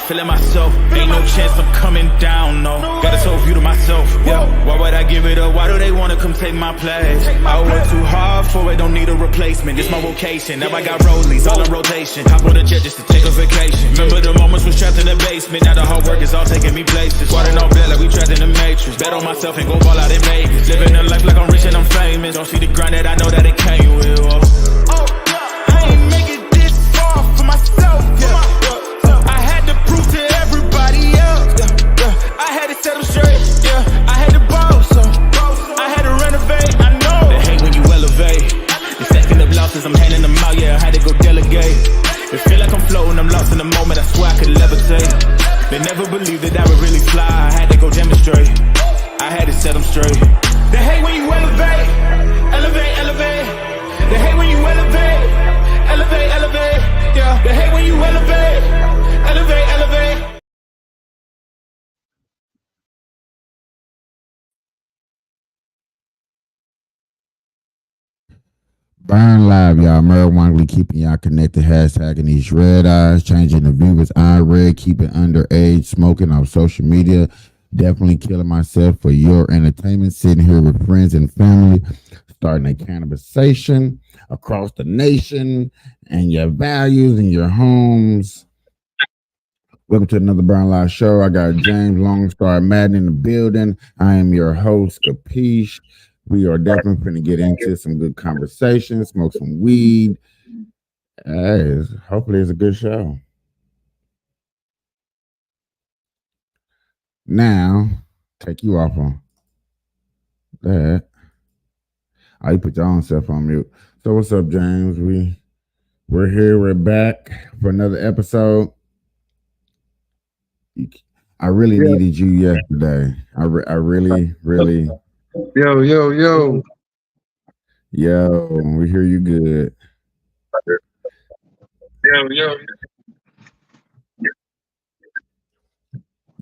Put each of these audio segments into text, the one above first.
feeling myself. Ain't no chance I'm coming down, no. Got a soul view to myself, yeah. Why would I give it up? Why do they wanna come take my place? I work too hard for it, don't need a replacement. This my vocation, now I got rollies all in rotation. Hop on a jet just to take a vacation. Remember the moments was trapped in the basement. Now the hard work is all taking me places. Water no bed like we trapped in the matrix. Bet on myself and go ball out in Vegas. Living a life like I'm rich and I'm famous. Don't see the grind that I know that it came with. Oh, I ain't make it this far for myself, yeah. I had to prove to everybody else, yeah. I had to set them straight, yeah. I had to boss, so I had to renovate, I know. They hate when you elevate. You're stacking up losses, I'm handing them out, yeah. I had to go delegate. It feel like I'm floating, I'm lost in the moment. I swear I could levitate. They never believed that I would really fly. I had to go demonstrate. I had to set them straight. They hate when you elevate, elevate, elevate. They hate when you elevate, elevate, elevate. Yeah, they hate when you elevate, elevate, elevate. Burn Live, y'all. Merrill Wangley keeping y'all connected. Hashtagging these red eyes, changing the viewers eye red, keeping underage smoking on social media. Definitely killing myself for your entertainment. Sitting here with friends and family, starting a conversation across the nation and your values and your homes. Welcome to another Burn Live show. I got James Longstar Madden in the building. I am your host, Capiche. We are definitely going to get into some good conversation, smoke some weed. Hopefully it's a good show. Now, take you off on that. Oh, you put your own self on mute. So what's up, James? We're here. We're back for another episode. I really needed you yesterday. I really. Yo. Yo, we hear you good. Yo.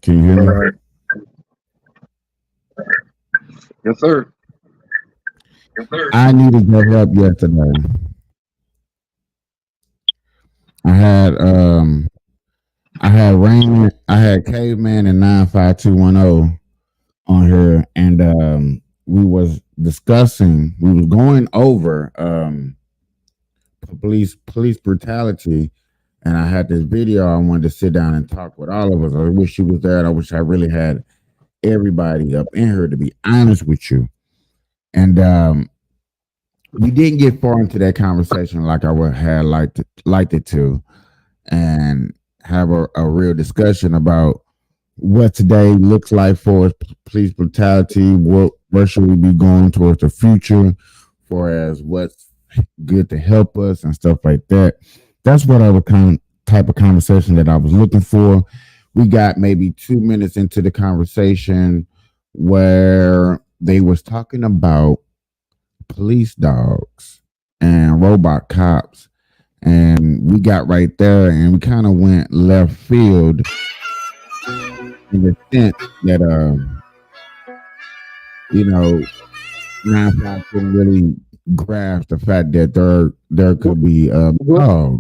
Can you hear me? Right. Yes, sir. I needed your help yesterday. I had Raymond, I had Caveman and 95210 on here, and we was going over police brutality, and I had this video I wanted to sit down and talk with all of us. I wish you was there. I wish I really had everybody up in here, to be honest with you. And we didn't get far into that conversation like I would have liked it to, and have a real discussion about what today looks like for police brutality. Where should we be going towards the future, for as what's good to help us and stuff like that. That's what I would type of conversation that I was looking for. We got maybe 2 minutes into the conversation where they was talking about police dogs and robot cops, and we got right there and we kind of went left field in the sense that you know, 9 couldn't really grasp the fact that there could be dogs.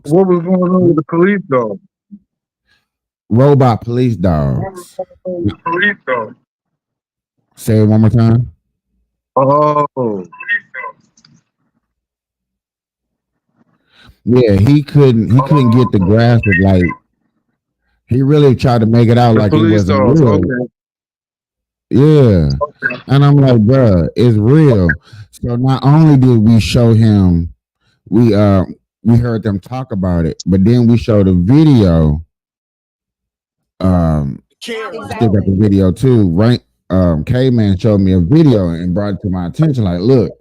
What was going on with the police dog? Robot police dogs. Say it one more time. Oh. Yeah, he couldn't get the grasp of, like, he really tried to make it out The like it police wasn't dogs. real. Okay. Yeah. And I'm like, bruh, it's real. So not only did we show him, we heard them talk about it, but then we showed a video. Still got the video too, right? K-Man showed me a video and brought it to my attention. Like, look,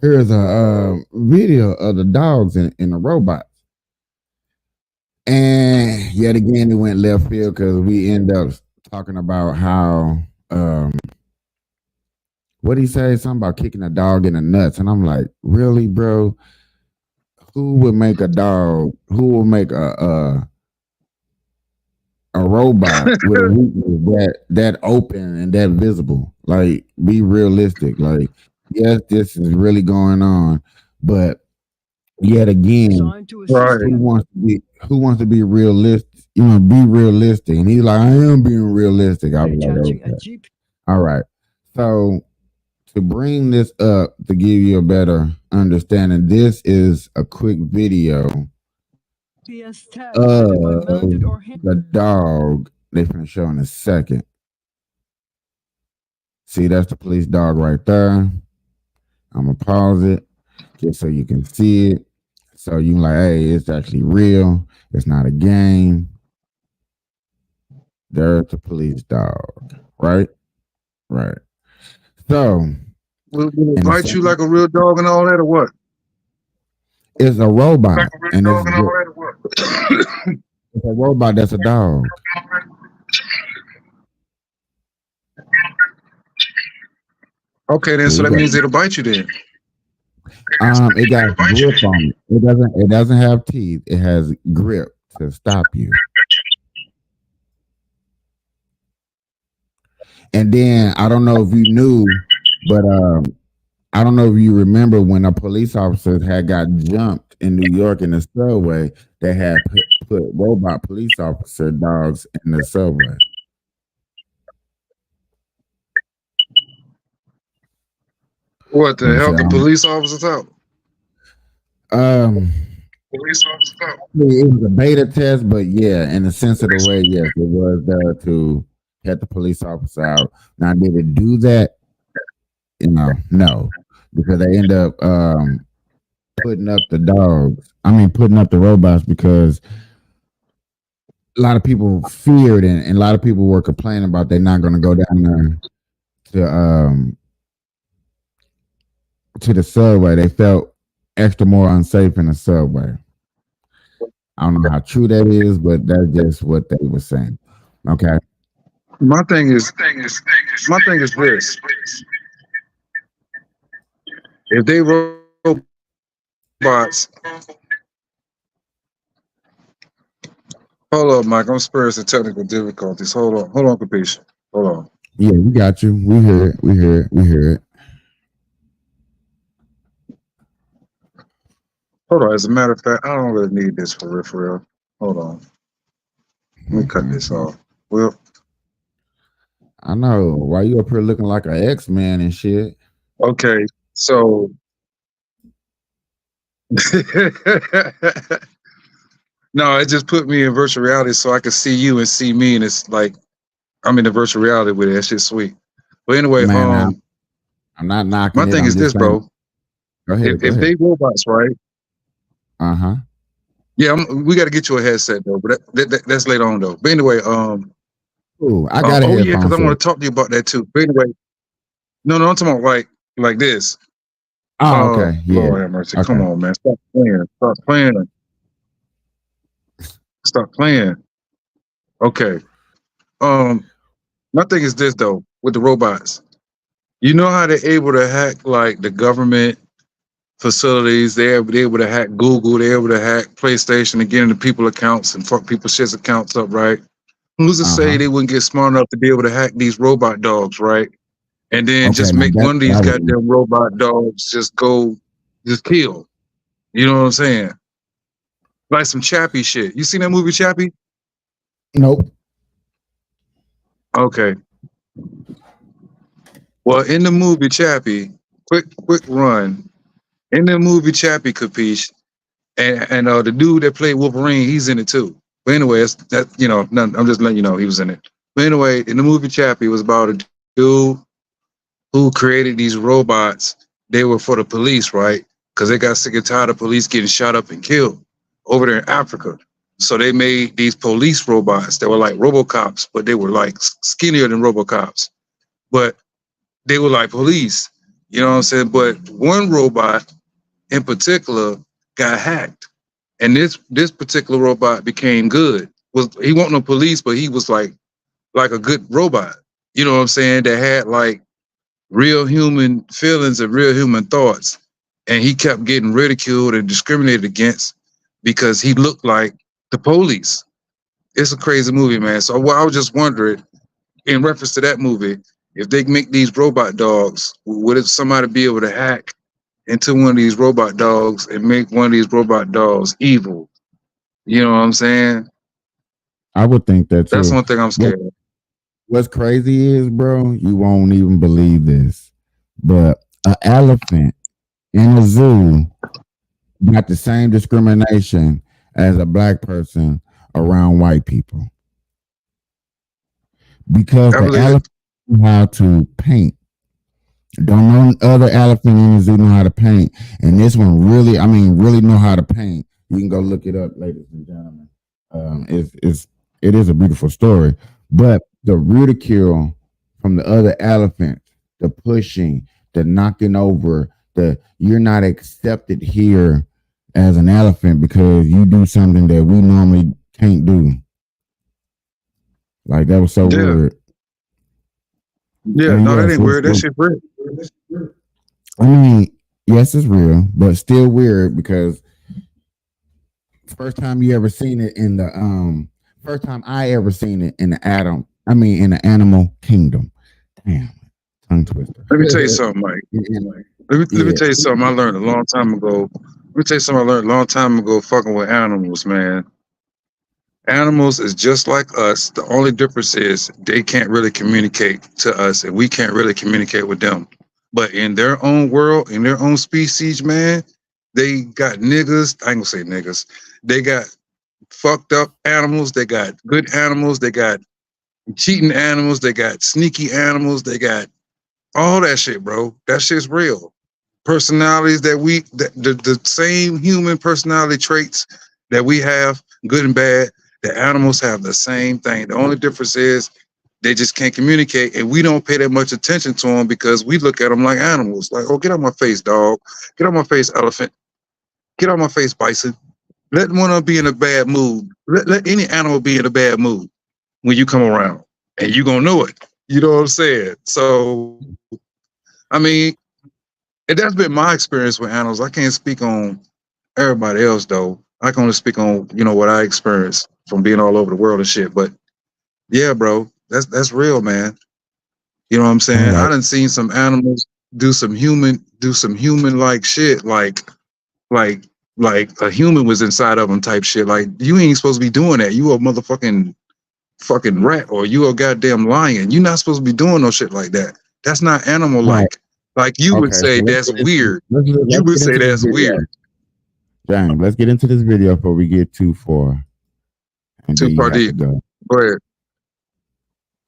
here's a video of the dogs in the robots. And yet again, it went left field because we end up talking about how what he say? Something about kicking a dog in the nuts. And I'm like, really, bro? Who would make a dog? Who will make a robot with a weakness that open and that visible? Like, be realistic. Like, yes, this is really going on, but yet again, Right. who wants to be realistic? You know, be realistic. And he's like, I am being realistic. I was like, okay. All right. So to bring this up to give you a better understanding, this is a quick video of the dog they're gonna show in a second. See, that's the police dog right there. I'm gonna pause it just so you can see it. So you can like, hey, it's actually real. It's not a game. There's the police dog, right? Right. So Will it bite you like a real dog and all that, or what? it's a robot, and it's a robot that's a dog. Okay, then so that means it'll bite you then. It got grip on it. It doesn't have teeth. It has grip to stop you. And then I don't know if you knew, but I don't know if you remember when a police officer had got jumped in New York in the subway. They had put robot police officer dogs in the subway. What, to help the police officers out? Police officers out. It was a beta test, but yeah, in the sense of the way, yes, it was there to help the police officer out. Now, did it do that? You know, no, because they end up putting up the dogs. I mean, putting up the robots because a lot of people feared and a lot of people were complaining about they're not going to go down there to the subway. They felt extra more unsafe in the subway. I don't know how true that is, but that's just what they were saying. Okay. My thing is this. If they robots Hold up, Mike. I'm experiencing technical difficulties. Hold on, Capiche. Hold on. Yeah, we got you. We hear it. We hear it. We hear it. Hold on. As a matter of fact, I don't really need this for real, for real. Hold on. Let me cut this off. Well, I know. Why you up here looking like an X-Man and shit? okay. So no, it just put me in virtual reality so I could see you and see me, and it's like I'm in the virtual reality with it. That shit's sweet. But anyway, Man, I'm not knocking my it. thing I'm is this, just saying. bro. Go ahead. Go If ahead. they robots, right? Uh-huh. Yeah, we got to get you a headset though. But that's later on though. But anyway, Ooh, I got a oh yeah, because headphone I set. want to talk to you about that too. But anyway, no, I'm talking about like this. Oh, okay. Yeah. Lord have mercy. Okay. Come on, man. Stop playing. Stop playing. Stop playing. Okay. My thing is this though, with the robots. You know how they're able to hack like the government facilities, they're able to hack Google, they're able to hack PlayStation and get into people's accounts and fuck people's shit's accounts up, right? Who's to say Uh-huh. they wouldn't get smart enough to be able to hack these robot dogs, right? And then Okay. just Now make one of these that would, goddamn robot dogs just kill. You know what I'm saying? Like some Chappie shit. You seen that movie Chappie? nope. Okay. Well, in the movie Chappie, quick run. In the movie Chappie, Capiche, and the dude that played Wolverine, he's in it too. But anyway, I'm just letting you know he was in it. But anyway, in the movie Chappie, it was about a dude who created these robots. They were for the police, right? Because they got sick and tired of police getting shot up and killed over there in Africa. So they made these police robots that were like RoboCops, but they were like skinnier than RoboCops. But they were like police, you know what I'm saying? But one robot in particular got hacked, and this particular robot became good. He wasn't no police, but he was like a good robot. You know what I'm saying? That had like real human feelings and real human thoughts, and he kept getting ridiculed and discriminated against because he looked like the police. It's a crazy movie, man. So I was just wondering, in reference to that movie, if they make these robot dogs, would somebody be able to hack into one of these robot dogs and make one of these robot dogs evil? You know what I'm saying? I would think that That's too. one thing I'm scared of. What's crazy is, bro, you won't even believe this, but an elephant in a zoo got the same discrimination as a black person around white people because I the believe it. elephant know how to paint. Don't know other elephant in the zoo know how to paint, and this one really, really know how to paint. You can go look it up, ladies and gentlemen. It is a beautiful story, but the ridicule from the other elephants, the pushing, the knocking over, the you're not accepted here as an elephant because you do something that we normally can't do. Like that was so weird. Yeah, And no, that yes, ain't weird. That shit real. I mean, yes, it's real, but still weird because first time you ever seen it in the first time I ever seen it in the animal kingdom. Damn, tongue twister. Let me tell you something, Mike. Let me tell you something I learned a long time ago. Let me tell you something I learned a long time ago fucking with animals, man. Animals is just like us. The only difference is they can't really communicate to us and we can't really communicate with them. But in their own world, in their own species, man, they got niggas. I ain't gonna say niggas. They got fucked up animals. They got good animals. They got cheating animals. They got sneaky animals. They got all that shit, bro. That shit's real. Personalities the same human personality traits that we have, good and bad, the animals have the same thing. The only difference is they just can't communicate, and we don't pay that much attention to them because we look at them like animals. Like, oh, get out my face, dog. Get out my face, elephant. Get out my face, bison. Let one of them be in a bad mood. Let any animal be in a bad mood when you come around, and you gonna know it. You know what I'm saying? So, I mean, and that's been my experience with animals. I can't speak on everybody else though. I can only speak on what I experienced. from being all over the world and shit. But yeah, bro, that's real, man. You know what I'm saying? Right. I done seen some animals do some human like shit, like a human was inside of them type shit. Like, you ain't supposed to be doing that. You a motherfucking fucking rat, or you a goddamn lion. You're not supposed to be doing no shit like that. That's not animal like. Like you would say, so that's weird. let's You would get say into this that's video. weird. James, let's get into this video before we get too far. And Too then you far have to deep. go. Go ahead.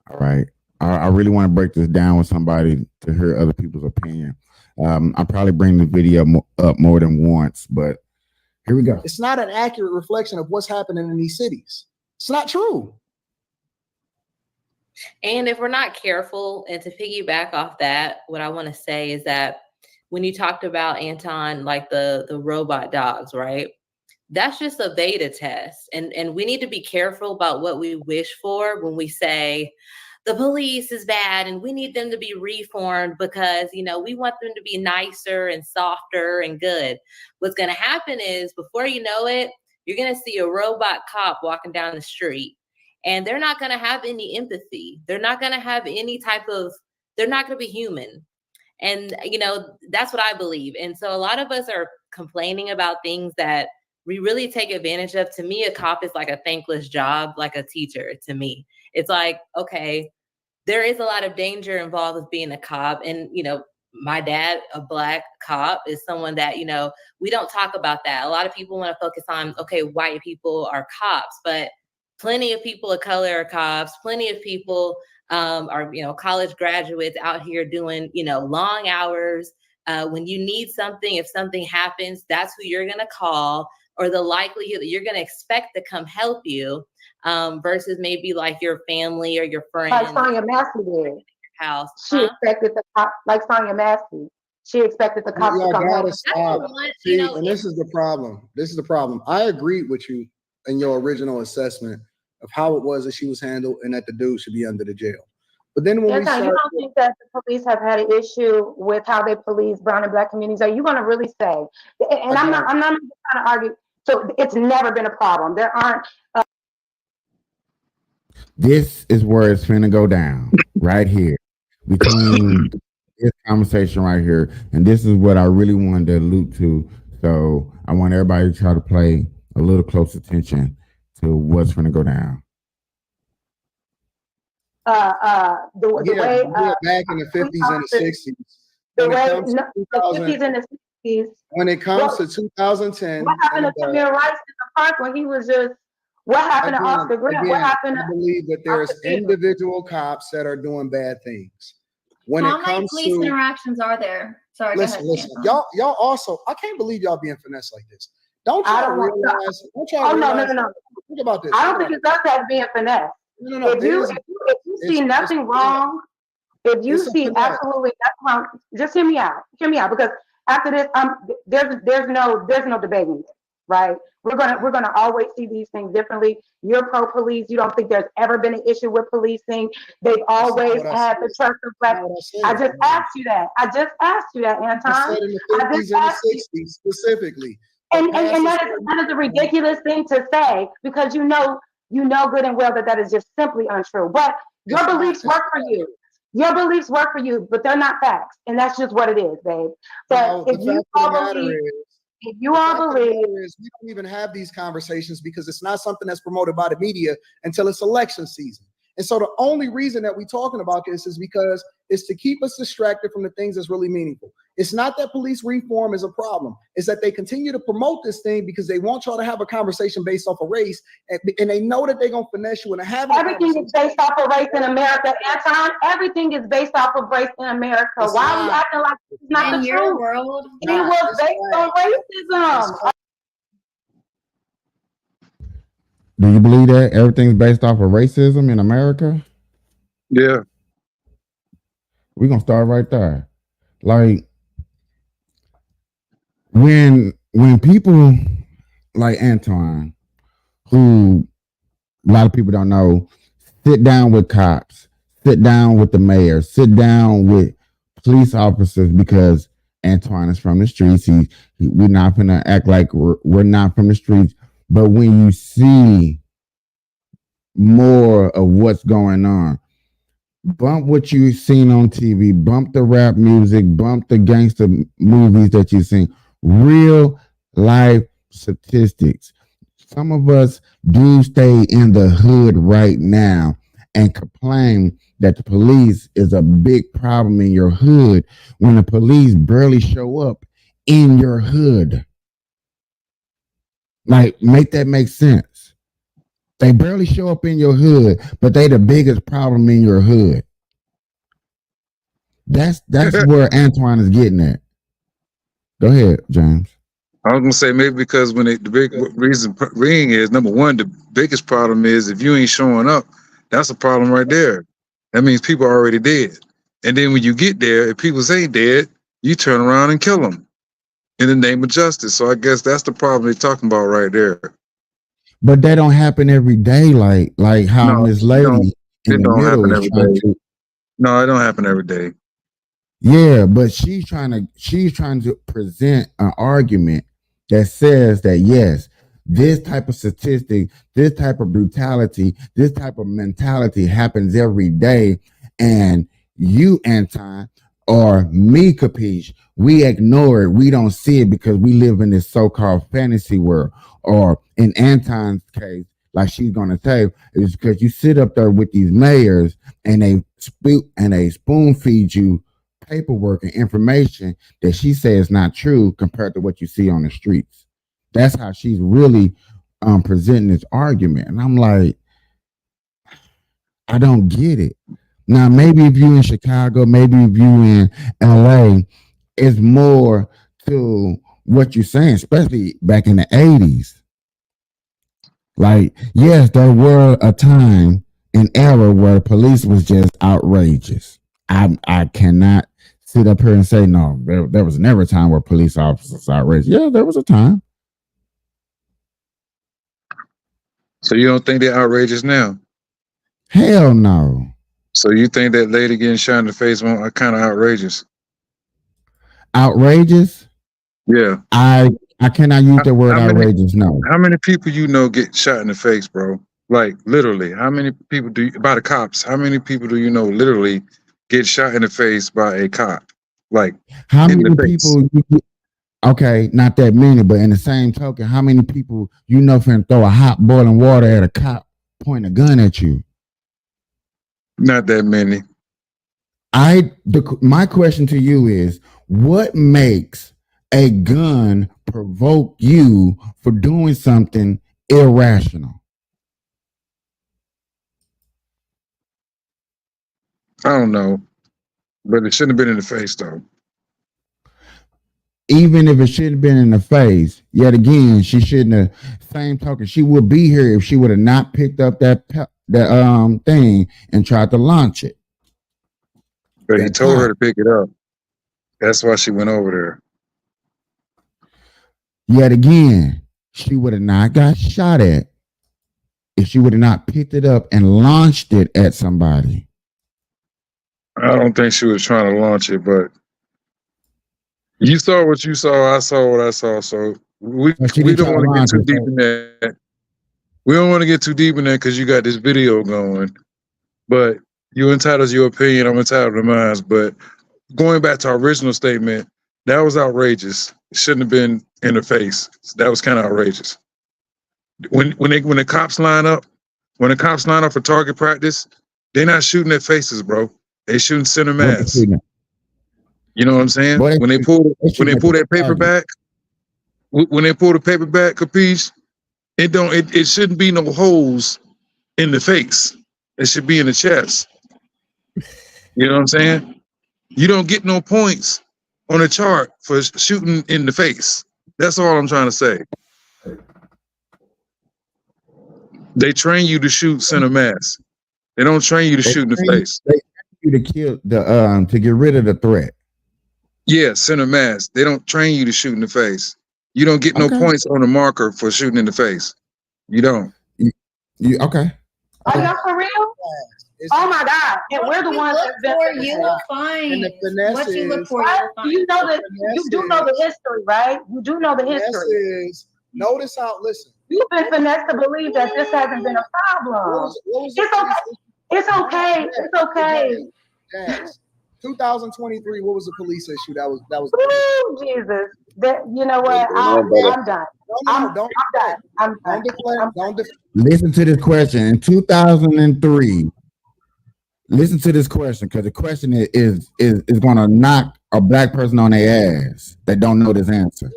All right. I really want to break this down with somebody to hear other people's opinion. I'll probably bring the video up more than once, but here we go. It's not an accurate reflection of what's happening in these cities. It's not true. And if we're not careful, and to piggyback off that, what I want to say is that when you talked about, Anton, like the robot dogs, right? That's just a beta test. And we need to be careful about what we wish for when we say the police is bad and we need them to be reformed because, you know, we want them to be nicer and softer and good. What's going to happen is, before you know it, you're going to see a robot cop walking down the street, and they're not going to have any empathy. They're not going to have any type of, they're not going to be human. And, you know, that's what I believe. And so a lot of us are complaining about things that we really take advantage of. To me, a cop is like a thankless job, like a teacher to me. It's like, okay, there is a lot of danger involved with being a cop. And, you know, my dad, a Black cop, is someone that, you know, we don't talk about that. A lot of people want to focus on, okay, white people are cops, but plenty of people of color are cops. Plenty of people are, you know, college graduates out here doing, you know, long hours. When you need something, if something happens, that's who you're going to call, or the likelihood that you're going to expect to come help you, versus maybe like your family or your friends. Like Sonya Massey did. House. She expected the cop, like Sonya Massey. She expected the cops to come help. See, and this is the problem. This is the problem. I agreed with you in your original assessment of how it was that she was handled and that the dude should be under the jail. But then when you don't think that the police have had an issue with how they police brown and Black communities? Are you going to really say? And I'm not trying to argue. So it's never been a problem. There aren't. This is where it's finna go down, right here, between this conversation right here, and this is what I really wanted to allude to. So I want everybody to try to pay a little close attention to what's finna go down. The way back in the 50s and the 60s. The way the 50s and the 60s. When it comes to 2010, what happened to Tamir Rice in the park when he was just? What happened to Oscar Grant? What happened? I believe that there's individual cops that are doing bad things. When How it comes many police interactions are there? Sorry, listen. Y'all also, I can't believe y'all being finessed like this. Don't y'all realize? No. Think about this. I don't think it's us that's being finessed. No. If you see nothing wrong, if you see absolutely nothing wrong, just hear me out. Hear me out, because after this, there's no debating it, right? We're gonna always see these things differently. You're pro-police. You don't think there's ever been an issue with policing. They've always had the trust of Black. I just asked you that. Anton. I said in the 50s and the 60s specifically. And that is a ridiculous thing to say, because you know good and well that is just simply untrue. But your beliefs work for you. Your beliefs work for you, but they're not facts, and that's just what it is, babe. But if you all believe. If you all believe, we don't even have these conversations because it's not something that's promoted by the media until it's election season. And so the only reason that we're talking about this is because it's to keep us distracted from the things that's really meaningful. It's not that police reform is a problem. It's that they continue to promote this thing because they want y'all to have a conversation based off of race, and they know that they're going to finesse you into having everything is based off of race in America, Anton. Everything is based off of race in America. Why are you acting like it's not the truth? World, it was based on racism. Do you believe that everything's based off of racism in America? Yeah. We're gonna start right there. Like when people like Anton, who a lot of people don't know, sit down with cops, sit down with the mayor, sit down with police officers, because Antoine is from the streets. We're not gonna act like we're not from the streets. But when you see more of what's going on. Bump what you've seen on TV, bump the rap music, bump the gangster movies that you've seen. Real life statistics. Some of us do stay in the hood right now and complain that the police is a big problem in your hood when the police barely show up in your hood. Like, make that make sense. They barely show up in your hood, but they the biggest problem in your hood. That's where Antoine is getting at. Go ahead, James. I was gonna say maybe because when the big reason ring is number one, the biggest problem is if you ain't showing up, that's a problem right there. That means people are already dead. And then when you get there, if people ain't dead, you turn around and kill them in the name of justice. So I guess that's the problem they're talking about right there. But that don't happen every day, like how Miss Lady in the middle is trying to. No, it don't happen every day. Yeah, but she's trying to present an argument that says that yes, this type of statistic, this type of brutality, this type of mentality happens every day, and you, Anton, or me, Capiche, we ignore it. We don't see it because we live in this so-called fantasy world. Or in Anton's case, like she's gonna say, is because you sit up there with these mayors and they spoon feed you paperwork and information that she says is not true compared to what you see on the streets. That's how she's really presenting this argument. And I'm like, I don't get it. Now, maybe if you in Chicago, maybe if you in LA, it's more to what you're saying, especially back in the 80s. Like, yes, there were a time, an era where the police was just outrageous. I cannot sit up here and say, no, there was never a time where police officers outrageous. Yeah, there was a time. So you don't think they're outrageous now? Hell no. So you think that lady getting shot in the face are kind of outrageous? Outrageous? Yeah. I cannot use the word outrageous, no. How many people you know get shot in the face, bro? Like, literally, how many people by the cops, how many people do you know literally get shot in the face by a cop? Like, how many people okay, not that many, but in the same token, how many people you know finna throw a hot boiling water at a cop, point a gun at you? Not that many. My question to you is, what makes a gun provoke you for doing something irrational? I don't know, but it shouldn't have been in the face, though. Even if it should have been in the face, yet again, she shouldn't have. Same token, she would be here if she would have not picked up that thing and tried to launch it. But he told her to pick it up. That's why she went over there. Yet again, she would have not got shot at if she would have not picked it up and launched it at somebody. I don't think she was trying to launch it, but you saw what you saw. I saw what I saw. So we don't want to get too deep in that. We don't want to get too deep in that because you got this video going. But you entitled to your opinion. I'm entitled to mine. But going back to our original statement, that was outrageous. It shouldn't have been in the face. That was kind of outrageous. When the cops line up, for target practice, they're not shooting at faces, bro. They shooting center mass. You know what I'm saying? When they pull that paper back, when they pull the paper back, Capiche, it shouldn't be no holes in the face. It should be in the chest. You know what I'm saying? You don't get no points on a chart for shooting in the face. That's all I'm trying to say. They train you to shoot center mass. They don't train you to shoot in the face. They train you to kill to get rid of the threat. Yeah, center mass. They don't train you to shoot in the face. You don't get no points on the marker for shooting in the face. You don't. You okay? Are y'all for real? Oh my God! And we're the ones that you will find what you look for. You know that you do know the history, right? You do know the history. Notice how. Listen, You've been finessed to believe that this hasn't been a problem. It's okay. It's okay. Jazz. 2023, what was the police issue that was Ooh, Jesus. You know what? I'm done. I'm done. Listen to this question. In 2003, listen to this question, because the question is going to knock a black person on their ass that don't know this answer.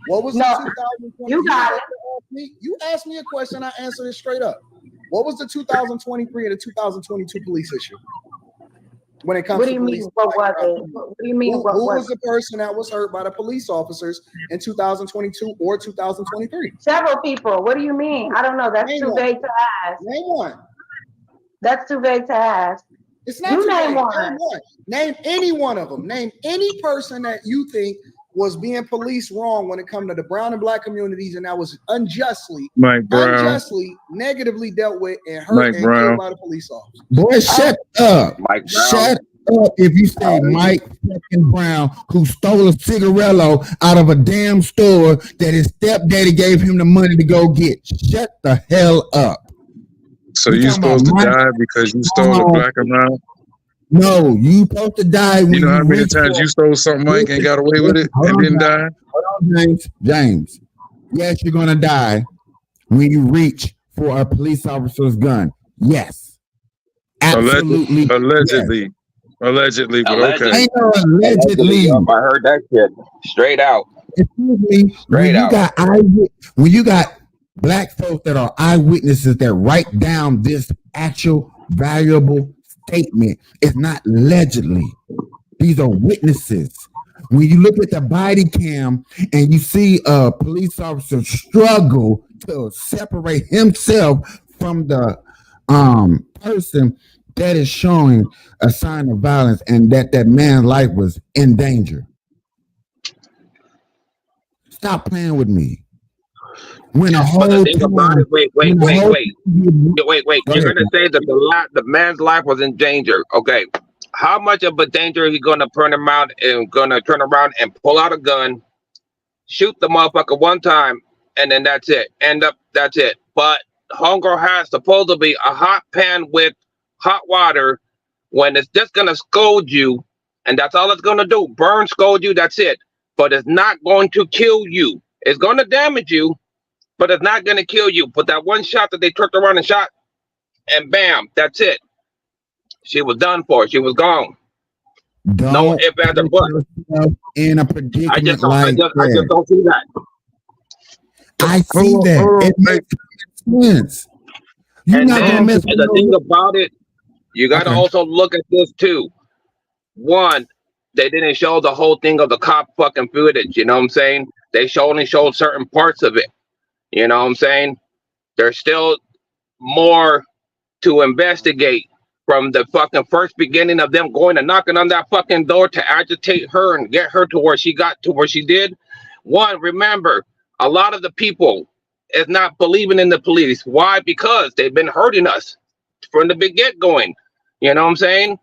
What was the 2023? You got it. You asked me a question, I answered it straight up. What was the 2023 and the 2022 police issue? When it comes what do to you police, mean? What was it? What do you mean? Who was the person that was hurt by the police officers in 2022 or 2023? Several people. What do you mean? I don't know. That's Name too one. vague to ask. Name one. That's too vague to ask. It's not too vague. Name one. Name any one of them. Name any person that you think was being policed wrong when it comes to the brown and black communities, and that was unjustly negatively dealt with and hurt and killed by the police officers. Boy, shut up. Shut up if you say Mike fucking Brown, who stole a cigarello out of a damn store that his stepdaddy gave him the money to go get. Shut the hell up. So you supposed to die because you stole a black amount? No, you supposed to die when you know how many times you stole something, Mike, and got away with it and didn't die? Hold on, James. Yes, you're gonna die when you reach for a police officer's gun. Yes. Absolutely. Allegedly. Allegedly, but okay. Ain't no allegedly. I heard that shit straight out. Excuse me. Straight out. When you got black folks that are eyewitnesses that write down this actual valuable statement, it's not allegedly. These are witnesses. When you look at the body cam and you see a police officer struggle to separate himself from the person, that is showing a sign of violence and that man's life was in danger. Stop playing with me. When a whole wait. You're gonna say that the man's life was in danger. Okay. How much of a danger are you gonna turn around and pull out a gun, shoot the motherfucker one time, and then that's it. That's it. But Hunger has supposed to be a hot pan with hot water when it's just gonna scold you, and that's all it's gonna do. Burn, scold you, that's it. But it's not going to kill you. It's gonna damage you, but it's not gonna kill you. But that one shot that they turned around and shot, and bam, that's it. She was done for. She was gone. No if, ands, or but. In a predicament I just don't see that. I see that. It makes sense. And the thing about it, you got to also look at this too. One, they didn't show the whole thing of the cop fucking footage. You know what I'm saying? They only showed certain parts of it. You know what I'm saying? There's still more to investigate from the fucking first beginning of them going and knocking on that fucking door to agitate her and get her to where she got to where she did. One, remember, a lot of the people is not believing in the police. Why? Because they've been hurting us from the get going. You know what I'm saying?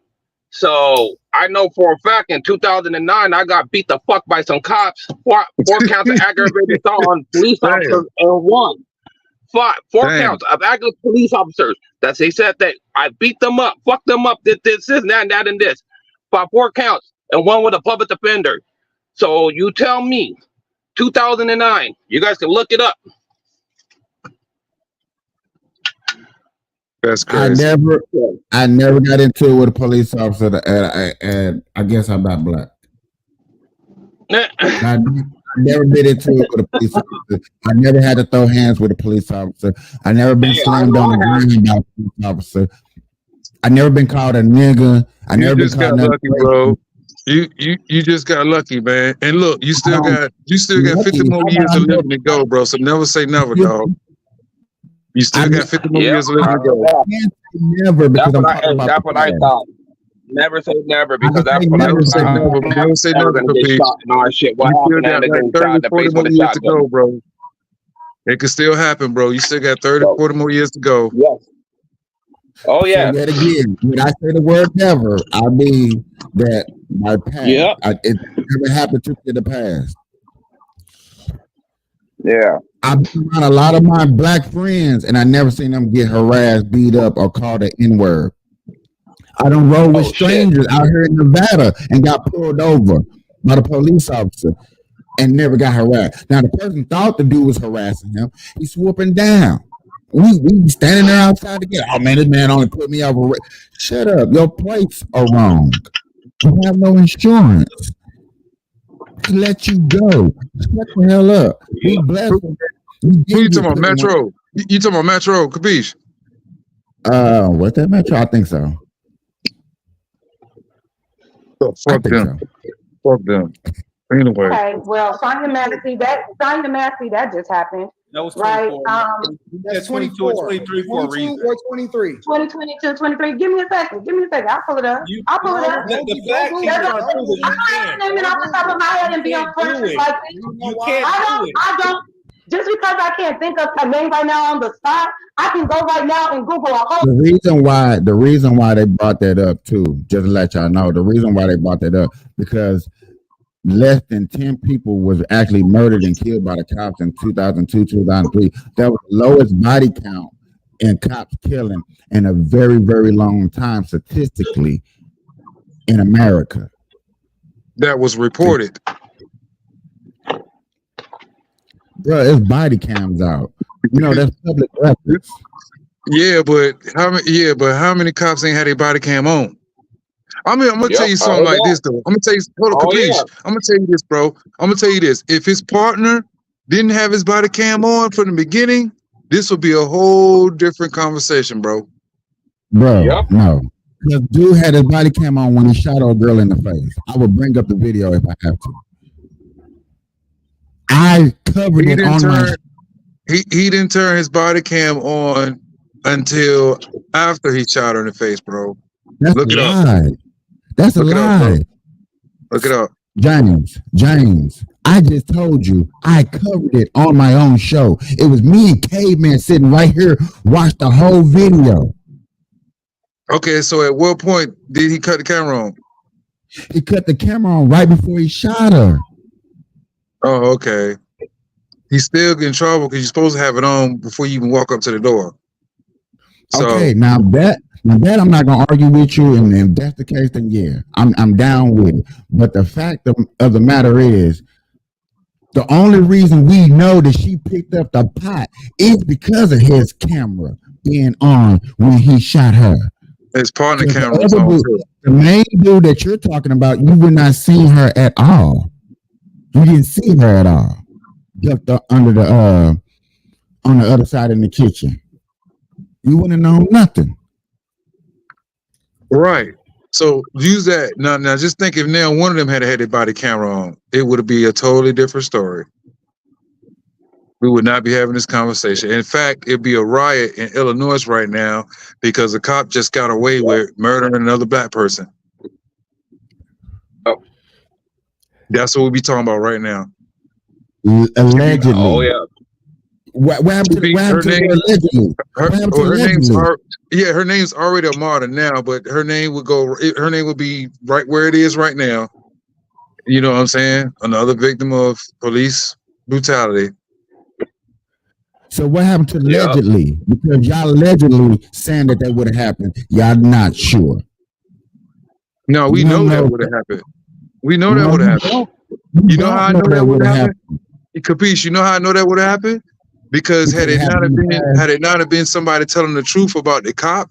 So I know for a fact in 2009 I got beat the fuck by some cops. Four counts of aggravated assault on police officers and four counts of aggravated police officers. That they said that I beat them up, fucked them up, did this, that, and this. By 4 counts and one with a public defender. So you tell me, 2009, you guys can look it up. That's crazy. I never got into it with a police officer, and I guess I'm not black. I never been into it with a police officer. I never had to throw hands with a police officer. I never been slammed on the ground by a police officer. I never been called a nigga. I never been called lucky, bro. You just got lucky, man. And look, you still got 50 more years of living to go, bro. So never say never, dog. You still got 50 more years of living to go. Never, because that's what I thought. Never say never, because that's what never say never. Never say never. You still got like 30, 40 more years to go, bro. It could still happen, bro. You still got 30, 40 more years to go. Yes. Oh yeah. So yet again, when I say the word never, I mean that my past. Yeah. It never happened to me in the past. Yeah. I've been around a lot of my black friends, and I never seen them get harassed, beat up, or called an N-word. I done rode with strangers out here in Nevada and got pulled over by the police officer and never got harassed. Now the person thought the dude was harassing him. He's swooping down. We standing there outside together. Oh man, this man only put me over. Shut up. Your plates are wrong. You have no insurance. He let you go. Shut the hell up. We blessed. Who you talking about? Metro? You talking about Metro? Capiche? What's that Metro? I think so. Oh, fuck them. So. Fuck them. Anyway. Okay, well, Sonya Massey, that just happened. That was right. 24. That's 22 or 23 for a 22 reason. or 23. 2022, 23. Give me a second. I'll pull it up. You- I'll pull it up. The fact is, I'm not naming off the top of my head and be on first like this. You can't do it. I don't. Just because I can't think of a name right now on the spot, I can go right now and Google a whole. The reason why they brought that up too, just to let y'all know, the reason why they brought that up because less than 10 people was actually murdered and killed by the cops in 2002, 2003. That was the lowest body count in cops killing in a very, very long time statistically in America. That was reported. Bro, it's body cams out. You know, that's public records. Yeah, but how many cops ain't had their body cam on? I mean, I'm gonna tell you something like this though. I'm gonna tell you, hold on, Capiche. I'm gonna tell you this, bro. I'm gonna tell you this. If his partner didn't have his body cam on from the beginning, this would be a whole different conversation, bro. Bro, no. The dude had his body cam on when he shot a girl in the face. I will bring up the video if I have to. I covered it on my. He didn't turn his body cam on until after he shot her in the face, bro. That's Look a it lie. up. That's a Look it up, lie. Look it up. James, I just told you I covered it on my own show. It was me and Caveman sitting right here, watched the whole video. Okay, so at what point did he cut the camera on? He cut the camera on right before he shot her. Oh, okay. He's still in trouble because you're supposed to have it on before you even walk up to the door. So, Okay, now that I'm not gonna argue with you, and if that's the case, then yeah, I'm down with it. But the fact of the matter is, the only reason we know that she picked up the pot is because of his camera being on when he shot her. his partner Because camera the was other on dude- too. The main dude that you're talking about, you would not see her at all. You didn't see her at all. Just under the on the other side in the kitchen. You wouldn't have known nothing. Right. So use that. Now just think if now one of them had their body camera on, it would be a totally different story. We would not be having this conversation. In fact, it'd be a riot in Illinois right now because a cop just got away with murdering another black person. Oh. That's what we'll be talking about right now. Allegedly. Oh yeah. What happened to the allegedly? Her name's already Amara now, but her name would be right where it is right now. You know what I'm saying? Another victim of police brutality. So what happened to allegedly? Because y'all allegedly saying that would have happened. Y'all not sure. No, we know that would have happened. We know that would have happened. You know how I know that would have happened? Capiche, you know how I know that would have happened? Because had it not have been somebody telling the truth about the cop,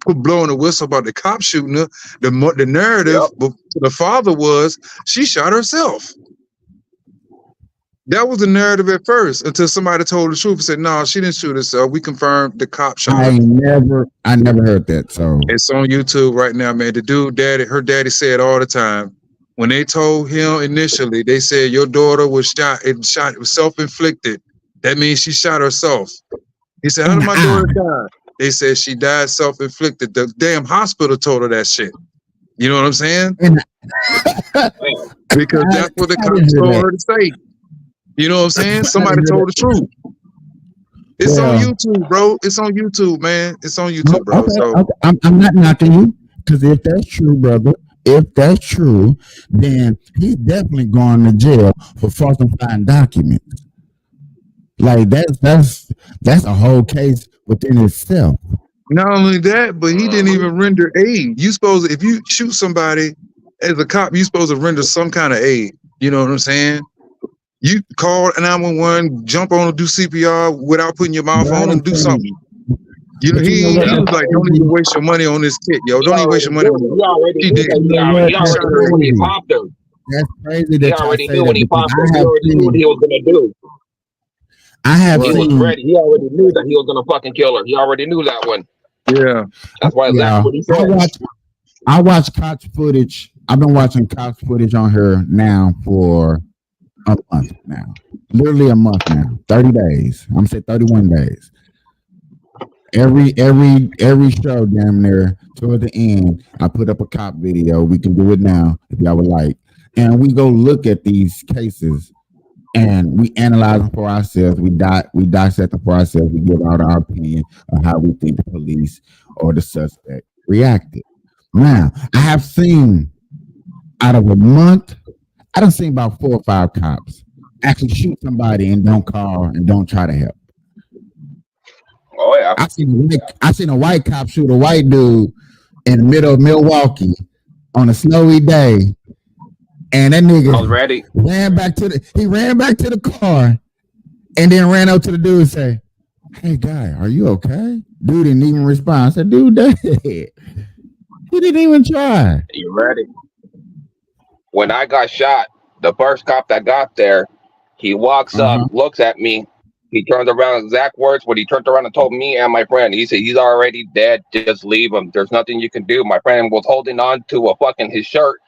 blowing the whistle about the cop shooting her, the narrative the father was she shot herself. That was the narrative at first until somebody told the truth and said, no, she didn't shoot herself. We confirmed the cop shot her. I never heard that. So it's on YouTube right now, man. The dude, her daddy said all the time, when they told him initially, they said your daughter was shot. It was self-inflicted. That means she shot herself. He said, how did my daughter die? They said she died self-inflicted. The damn hospital told her that shit. You know what I'm saying? Because that's what the cops told her to say. You know what I'm saying? Somebody told the truth. It's on YouTube, bro. It's on YouTube, man. It's on YouTube, bro. I'm not knocking you, because if that's true, brother, if that's true, then he's definitely going to jail for falsifying documents. Like that's a whole case within itself. Not only that, but he didn't even render aid. You supposed if you shoot somebody as a cop, you supposed to render some kind of aid. You know what I'm saying? You call 911, jump on and do CPR without putting your mouth on them, do something. You know, he was like, don't even waste your money on this kid, yo. Don't even waste your money on He already knew when he popped him. That's crazy that He y'all already say knew that when he because popped him. He already knew what he was gonna do. I have He was seen. ready. He already knew that he was gonna fucking kill her. He already knew that one. Yeah. That's why that's what he said. I watch cops footage. I've been watching cops footage on her now for a month now. Literally a month now. 30 days. I'm saying 31 days. Every show damn near toward the end, I put up a cop video. We can do it now if y'all would like. And we go look at these cases and we analyze them for ourselves. We dissect them for ourselves. We give out our opinion on how we think the police or the suspect reacted. Now, I have seen out of a month, I done seen about 4 or 5 cops actually shoot somebody and don't call and don't try to help. Oh yeah. I seen a white cop shoot a white dude in the middle of Milwaukee on a snowy day, and that nigga ran back to the car and then ran up to the dude and say, "Hey guy, are you okay?" Dude didn't even respond. I said, "Dude, dead." He didn't even try. You ready? When I got shot, the first cop that got there, he walks up, looks at me. He turns around, exact words, when he turned around and told me and my friend, he said, "He's already dead. Just leave him. There's nothing you can do." My friend was holding on to his shirt,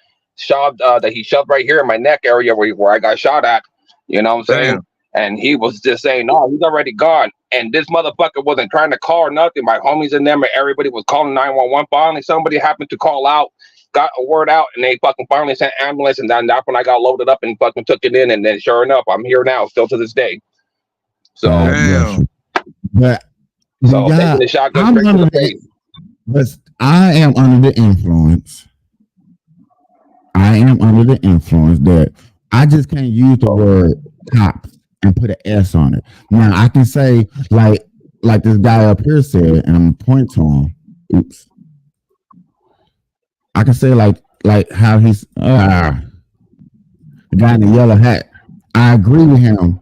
that he shoved right here in my neck area where I got shot at. You know what I'm saying? Damn. And he was just saying, "No, he's already gone." And this motherfucker wasn't trying to call or nothing. My homies in them, everybody was calling 911. Finally, somebody happened to call out, got a word out, and they fucking finally sent ambulance. And then that's when I got loaded up and fucking took it in. And then sure enough, I'm here now, still to this day. So, but taking the shotgun straight to the face. But I am under the influence. That I just can't use the word cops and put an S on it. Now I can say like this guy up here said, and I'm gonna point to him. Oops. I can say like how he's the guy in the yellow hat. I agree with him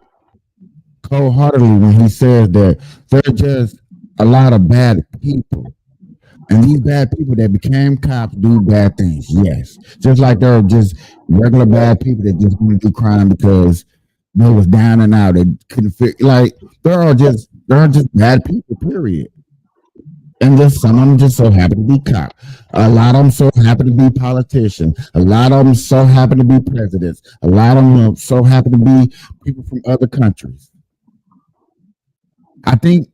wholeheartedly when he says that there are just a lot of bad people. And these bad people that became cops do bad things, yes. Just like there are just regular bad people that just want to do crime because they was down and out. They couldn't fit. Like there are just bad people, period. And just some of them just so happen to be cops. A lot of them so happen to be politicians. A lot of them so happen to be presidents. A lot of them so happen to be people from other countries. I think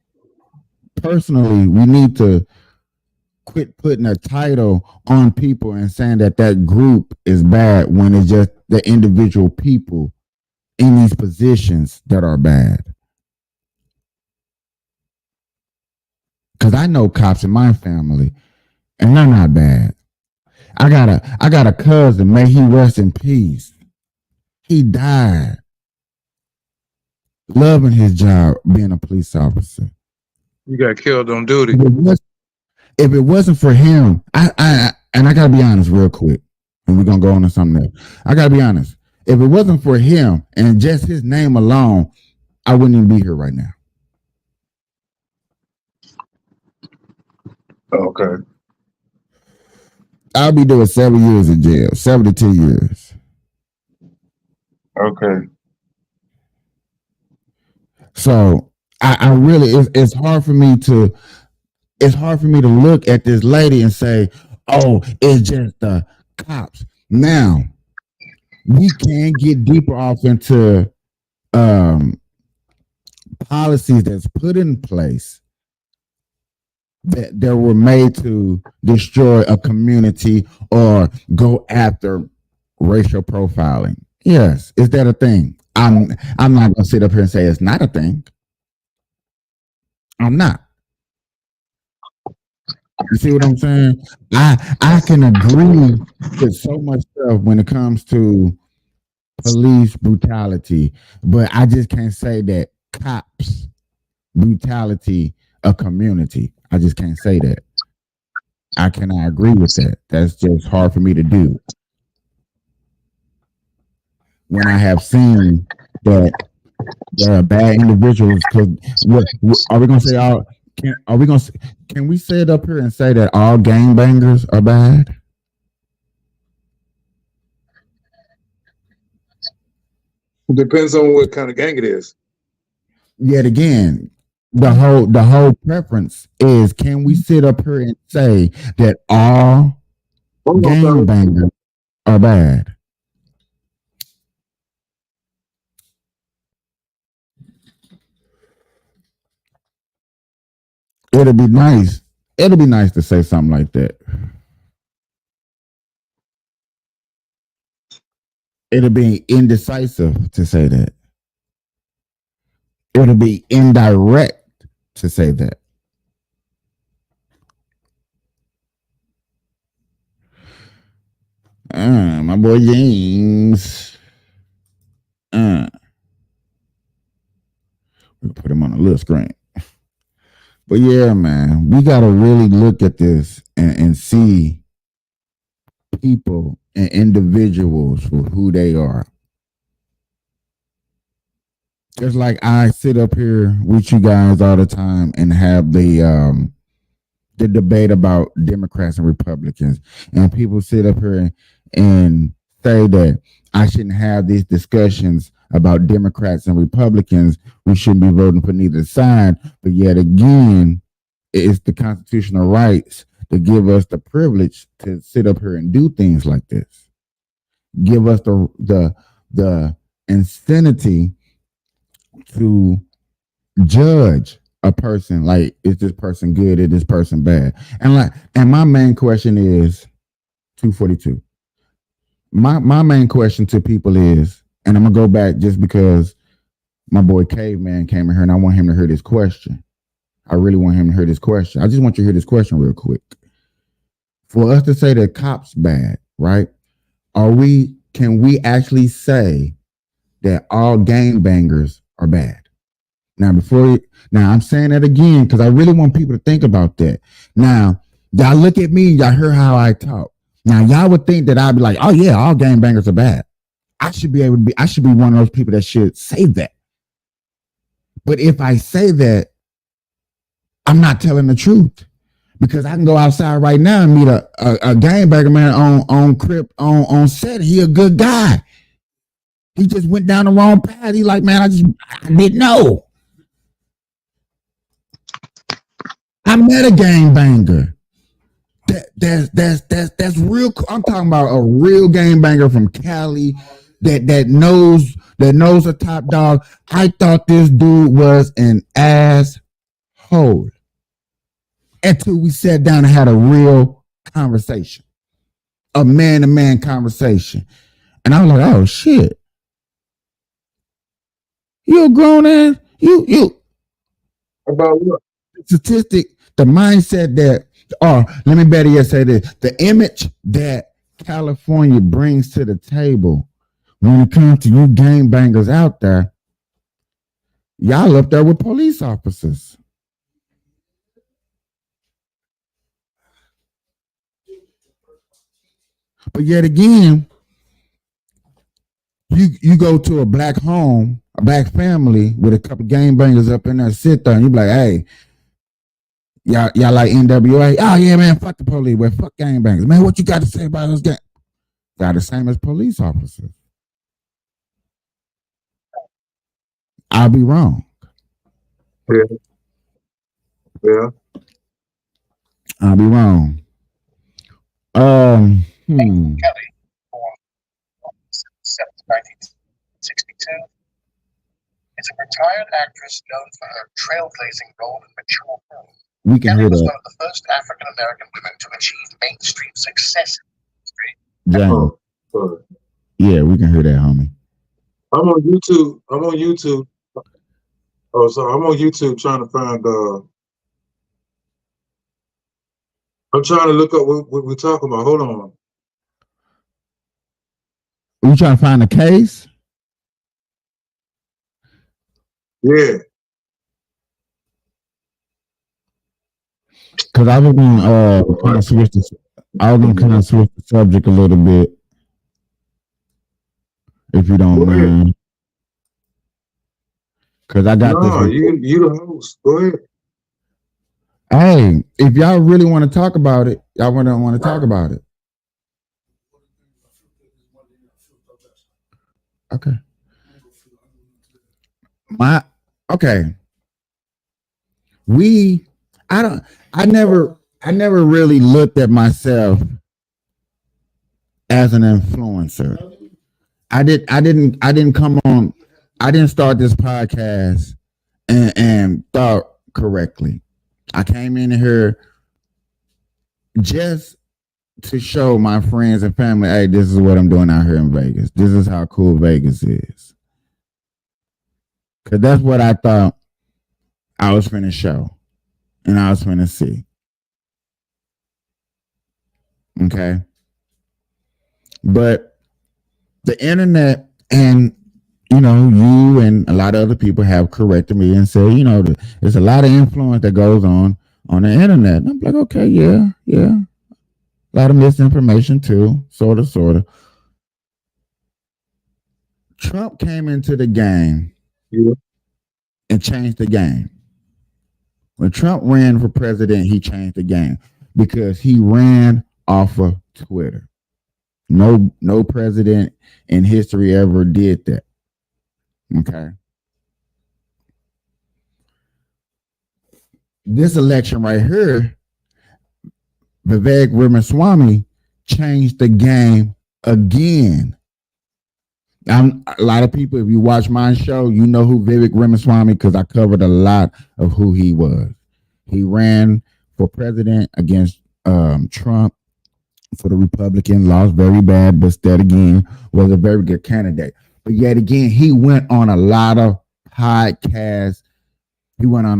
personally, we need to quit putting a title on people and saying that group is bad when it's just the individual people in these positions that are bad. Because I know cops in my family, and they're not bad. I got a cousin, may he rest in peace. He died loving his job, being a police officer. You got killed on duty. If it wasn't for him, I gotta be honest real quick, and we're gonna go on to something else. I gotta be honest. If it wasn't for him and just his name alone, I wouldn't even be here right now. Okay. I'll be doing 7 years in jail, 7 to 10 years. Okay. So I really, it's hard for me to look at this lady and say, "Oh, it's just the cops." Now we can get deeper off into policies that's put in place that were made to destroy a community or go after racial profiling. Yes, is that a thing? I'm not gonna sit up here and say it's not a thing. I'm not. You see what I'm saying? I can agree with so much stuff when it comes to police brutality, but I just can't say that cops brutality a community. I just can't say that. I cannot agree with that. That's just hard for me to do. When I have seen that there are bad individuals, because what are we gonna say? Can we say it up here and say that all gangbangers are bad? Depends on what kind of gang it is. Yet again, the whole preference is, can we sit up here and say that all gangbangers are bad? It'll be nice. It'll be nice to say something like that. It'll be indecisive to say that. It'll be indirect to say that. My boy James. We'll put him on a little screen. But yeah, man, we got to really look at this and see people and individuals for who they are. Just like I sit up here with you guys all the time and have the debate about Democrats and Republicans, and people sit up here and say that I shouldn't have these discussions about Democrats and Republicans. We shouldn't be voting for neither side. But yet again, it's the constitutional rights to give us the privilege to sit up here and do things like this. Give us the incentive to judge a person, like, is this person good, is this person bad? And my main question is 242. My main question to people is, and I'm gonna go back just because my boy Caveman came in here and I want him to hear this question. I really want him to hear this question. I just want you to hear this question real quick. For us to say that cops bad, right? Can we actually say that all gangbangers are bad? Now, I'm saying that again because I really want people to think about that. Now, y'all look at me, y'all hear how I talk. Now, y'all would think that I'd be like, oh yeah, all gangbangers are bad. I should be one of those people that should say that. But if I say that, I'm not telling the truth, because I can go outside right now and meet a gangbanger man on set. He a good guy. He just went down the wrong path. He like, man, I didn't know. I met a gangbanger. That's real. I'm talking about a real gangbanger from Cali that knows a top dog. I thought this dude was an asshole until we sat down and had a real conversation, a man-to-man conversation, and I was like, oh shit, you a grown ass, you about what? Statistic, the mindset that, or let me better yet say this, the image that California brings to the table when it comes to you gangbangers out there. Y'all up there with police officers. But yet again, you go to a black home, a black family with a couple gangbangers up in there, sit there, and you be like, hey, y'all like NWA? Oh yeah, man, fuck the police. Well, fuck gangbangers. Man, what you got to say about those gangs? They're the same as police officers. I'll be wrong. Yeah. I'll be wrong. Kelly, born 1962, is a retired actress known for her trailblazing role in mature films. We can hear Kelly was that. one of the first African American women to achieve mainstream success in James. Yeah, we can hear that, homie. I'm on YouTube. Oh, sorry. I'm on YouTube trying to find. I'm trying to look up what we're talking about. Hold on. Are you trying to find a case? Yeah. Because I was gonna kind of switch the subject a little bit, if you don't mind. Because I got No, this. you the host. Go ahead. Hey, if y'all really want to talk about it, y'all want to talk about it. Okay. I never really looked at myself as an influencer. I didn't come on. I didn't start this podcast and thought correctly. I came in here just to show my friends and family, hey, this is what I'm doing out here in Vegas. This is how cool Vegas is. Because that's what I thought I was finna show and I was finna see. Okay. But the internet and, you and a lot of other people have corrected me and said, there's a lot of influence that goes on the internet. And I'm like, okay, yeah. A lot of misinformation too, sort of. Trump came into the game and changed the game. When Trump ran for president, he changed the game because he ran off of Twitter. No president in history ever did that. Okay. This election right here, Vivek Ramaswamy changed the game again. A lot of people, if you watch my show, you know who Vivek Ramaswamy, because I covered a lot of who he was. He ran for president against Trump for the Republican, lost very bad, but still again was a very good candidate. But yet again, he went on a lot of podcasts. He went on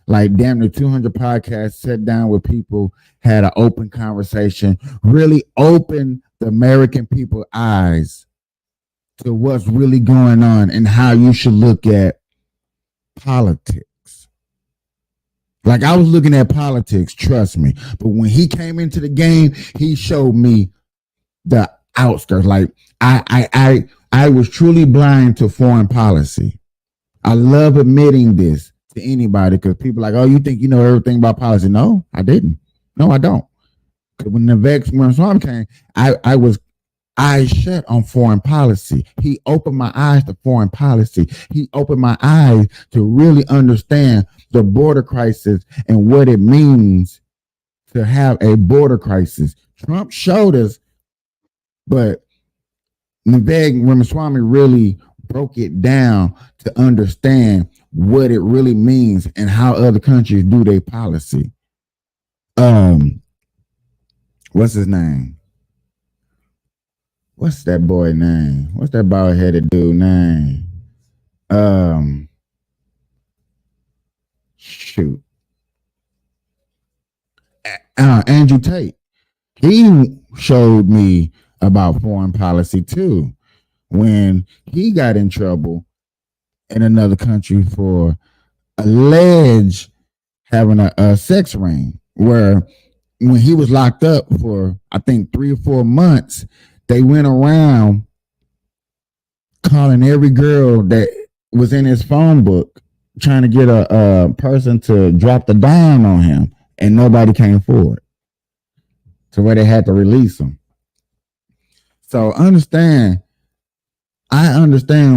damn near 200 podcasts, sat down with people, had an open conversation, really opened the American people's eyes to what's really going on and how you should look at politics. Like, I was looking at politics, trust me. But when he came into the game, he showed me the outskirts. Like, I was truly blind to foreign policy. I love admitting this to anybody because people are like, oh, you think you know everything about policy? No, I didn't. No, I don't. Because when the Vivek Ramaswamy came, I was eyes shut on foreign policy. He opened my eyes to foreign policy. He opened my eyes to really understand the border crisis and what it means to have a border crisis. Trump showed us, but Vivek Ramaswamy really broke it down to understand what it really means and how other countries do their policy. What's his name? What's that boy name? What's that bald-headed dude name? Shoot. Andrew Tate. He showed me about foreign policy too when he got in trouble in another country for alleged having a sex ring, where when he was locked up for, I think, 3 or 4 months, they went around calling every girl that was in his phone book, trying to get a person to drop the dime on him, and nobody came forward. So where they had to release him. So I understand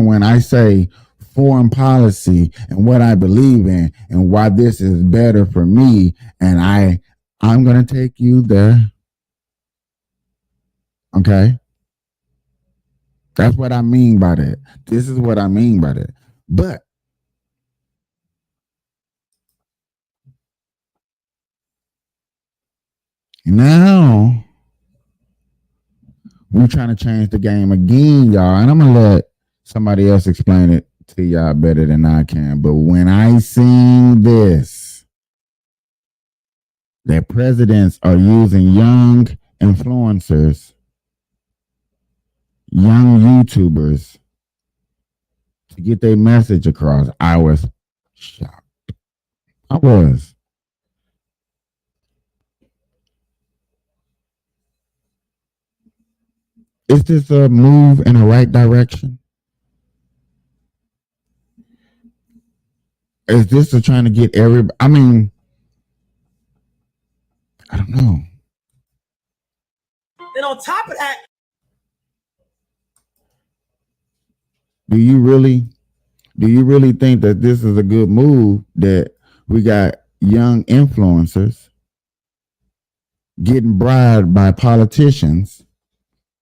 when I say foreign policy and what I believe in and why this is better for me, and I'm going to take you there. Okay? That's what I mean by that. This is what I mean by that. But now we're trying to change the game again, y'all. And I'm going to let somebody else explain it to y'all better than I can. But when I seen this, that presidents are using young influencers, young YouTubers, to get their message across. I was shocked. I was. Is this a move in the right direction? Is this a trying to get everybody? I mean, I don't know. Then on top of that, Do you really think that this is a good move that we got young influencers getting bribed by politicians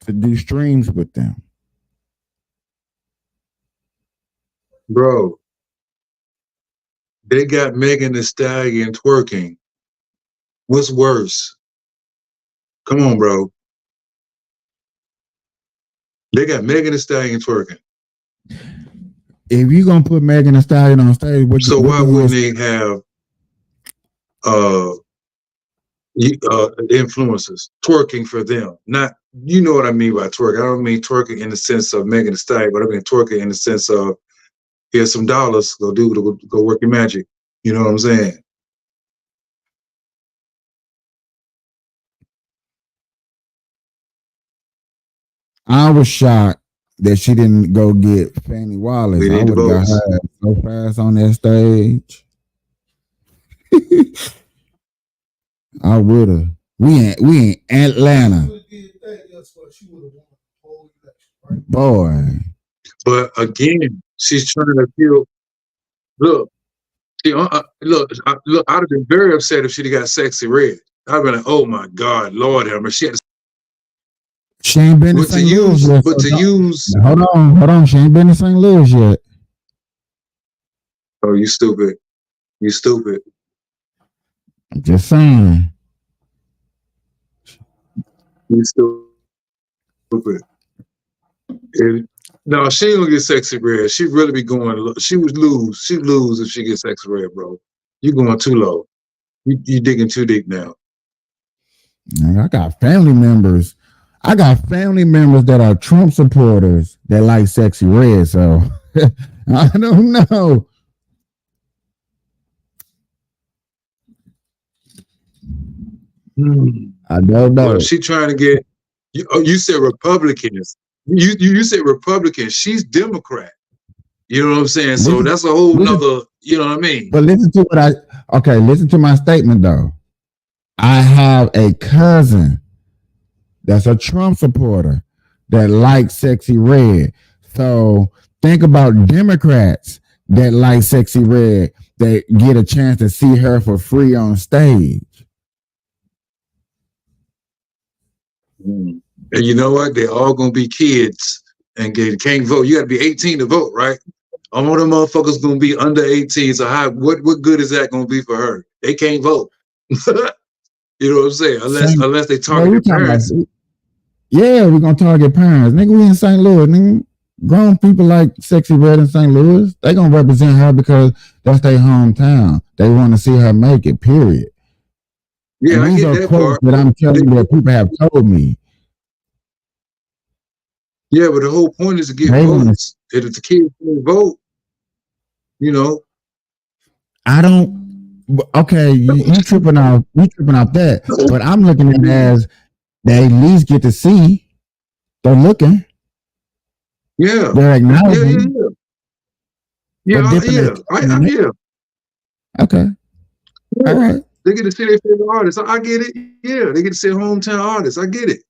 to do streams with them? Bro, they got Megan Thee Stallion twerking. What's worse? Come on, bro. They got Megan Thee Stallion twerking. If you're gonna put Megan Thee Stallion on stage, why wouldn't they have influencers twerking for them? Not, you know what I mean by twerking. I don't mean twerking in the sense of Megan Thee Stallion, but I mean twerking in the sense of here's some dollars, go work your magic. You know what I'm saying? I was shocked that she didn't go get Fannie Wallace. I would have got her so fast on that stage. I would have. We in Atlanta. Boy. But again, she's trying to feel. Look, I'd have been very upset if she'd have got Sexy Red. I'd been like, oh my God, Lord have mercy. She ain't been to St. Louis yet. But to use. Hold on. She ain't been to St. Louis yet. Oh, you stupid. You stupid. I'm just saying. You stupid. No, she ain't gonna get Sexy Red. She really be going. She would lose. She'd lose if she gets Sexy Red, bro. You going too low. You digging too deep now. I got family members. That are Trump supporters that like Sexy Red. So I don't know. I don't know. Well, she trying to get. You said Republicans. You said Republicans. She's Democrat. You know what I'm saying? So that's a whole nother. You know what I mean? But listen to my statement though. I have a cousin that's a Trump supporter that likes Sexy Red. So think about Democrats that like Sexy Red that get a chance to see her for free on stage. And you know what? They're all gonna be kids and they can't vote. You gotta be 18 to vote, right? All them motherfuckers gonna be under 18. So what good is that gonna be for her? They can't vote. You know what I'm saying? Unless they target their parents. Yeah, we're gonna target parents. Nigga, we in St. Louis, nigga. Grown people like Sexy Red in St. Louis. They gonna represent her because that's their hometown. They want to see her make it, period. Yeah, and these I get are that quotes part. that I'm telling you that people have told me. Yeah, but the whole point is to get votes. If the kids can't vote, you know. I don't. Okay, you tripping off that, but I'm looking at it as they at least get to see. They're looking. Yeah. They're acknowledging. Yeah. Okay. All right. They get to see their favorite artists. I get it. Yeah, they get to see hometown artists. I get it.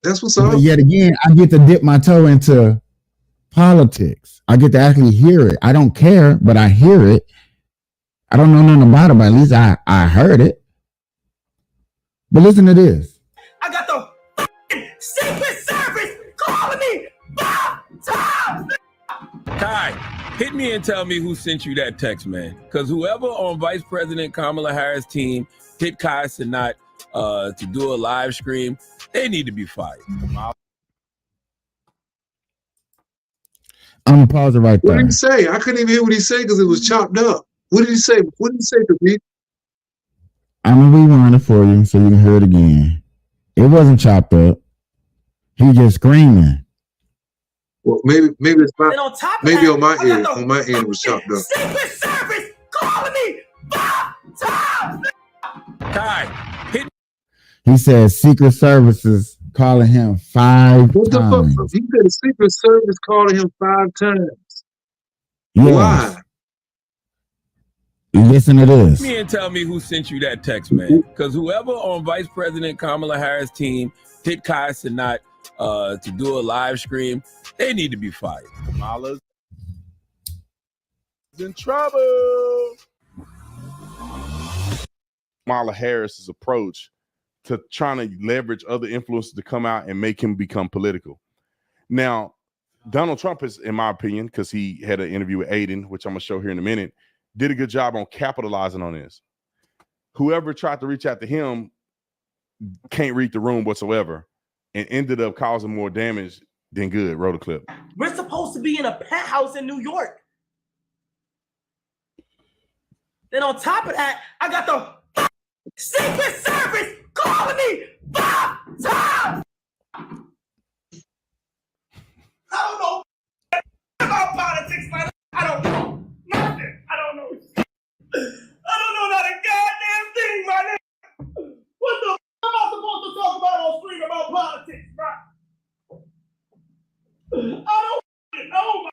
That's what's up. But yet again, I get to dip my toe into politics. I get to actually hear it. I don't care, but I hear it. I don't know nothing about it, but at least I heard it. But listen to this. I got the Secret Service calling me 5 times. Kai, hit me and tell me who sent you that text, man. Because whoever on Vice President Kamala Harris' team hit Kai Cenat to do a live stream, they need to be fired. I'm gonna pause it right there. What did he say? I couldn't even hear what he said because it was chopped up. What did he say? What did he say to me? I'm gonna rewind it for you so you can hear it again. It wasn't chopped up. He was just screaming. Well, maybe it's not. And on top of Maybe that, on my I got end, the on my end it was chopped up. Secret Service calling me 5 times. Kai, hit He said Secret Services calling him 5 What the times. fuck? He said the Secret Service calling him 5 times. Yes. Why? Listen to this. me and tell me who sent you that text, man. Because whoever on Vice President Kamala Harris' team hit Kai Cenat to do a live stream, they need to be fired. Kamala's in trouble. Kamala Harris's approach to trying to leverage other influences to come out and make him become political. Now, Donald Trump is, in my opinion, because he had an interview with Aiden, which I'm going to show here in a minute, did a good job on capitalizing on this. Whoever tried to reach out to him can't read the room whatsoever and ended up causing more damage than good. Roll the clip. We're supposed to be in a penthouse in New York. Then on top of that, I got the Secret Service calling me 5 times. I don't know about politics, man. I don't know nothing. I don't know. I don't know not a goddamn thing, my nigga. What the f am I supposed to talk about on screen about politics, bro? I don't know, man.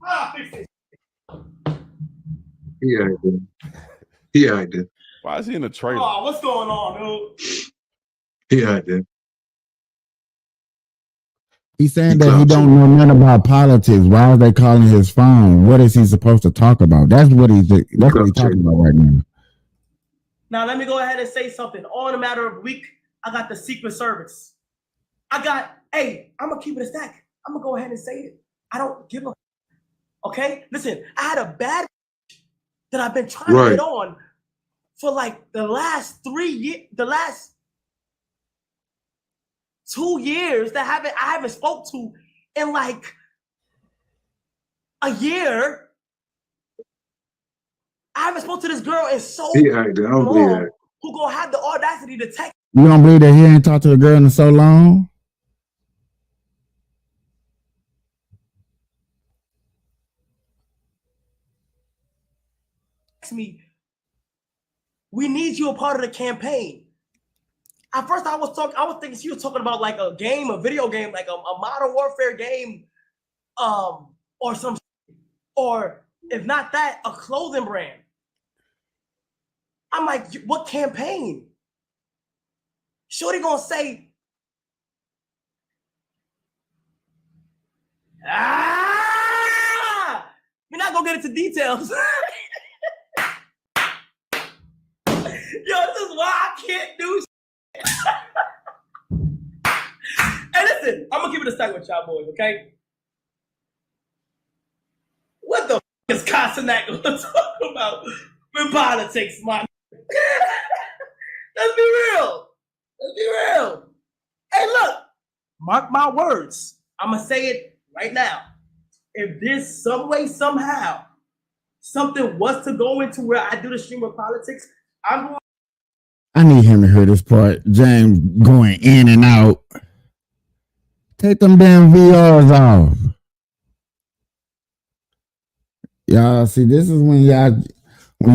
I'll fix it. Yeah, I did. Why is he in the trailer? Oh, what's going on, dude? Yeah, I did. He's saying that he don't know nothing about politics. Why are they calling his phone? What is he supposed to talk about? That's what he's talking about right now. Now, let me go ahead and say something. All in a matter of a week, I got the Secret Service. Hey, I'm going to keep it a stack. I'm going to go ahead and say it. I don't give a okay? Listen, I had a bad that I've been trying to get on for like the last 3 years, the last 2 years that I haven't spoke to in like a year. I haven't spoke to this girl in so long who gonna have the audacity to text. You don't believe that he ain't talked to a girl in so long? Me, we need you a part of the campaign. At first, I was thinking she was talking about like a game, a video game, like a Modern Warfare game, or some, or if not that, a clothing brand. I'm like, what campaign? Shorty gonna say, we're not gonna get into details. Yo, this is why I can't do shit. Hey, listen, I'm gonna keep it a stack with y'all boys, okay? What the f is Cenat gonna talk about in politics, man? Let's be real. Let's be real. Hey, look, mark my words. I'm gonna say it right now. If this some way, somehow, something was to go into where I do the stream of politics, I'm going. I need him to hear this part. James going in and out. Take them damn VRs off. Y'all see, this is when you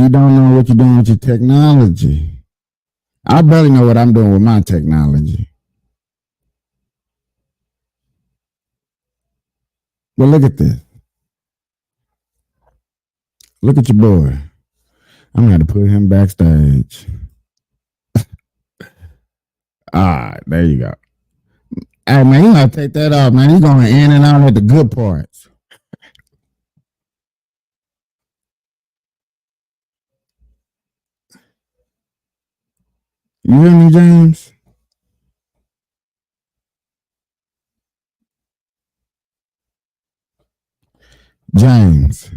don't know what you're doing with your technology. I barely know what I'm doing with my technology. But look at this. Look at your boy. I'm going to have to put him backstage. All right, there you go. Hey, man, you got to take that off, man. He's going in and out at the good parts. You hear me, James? James.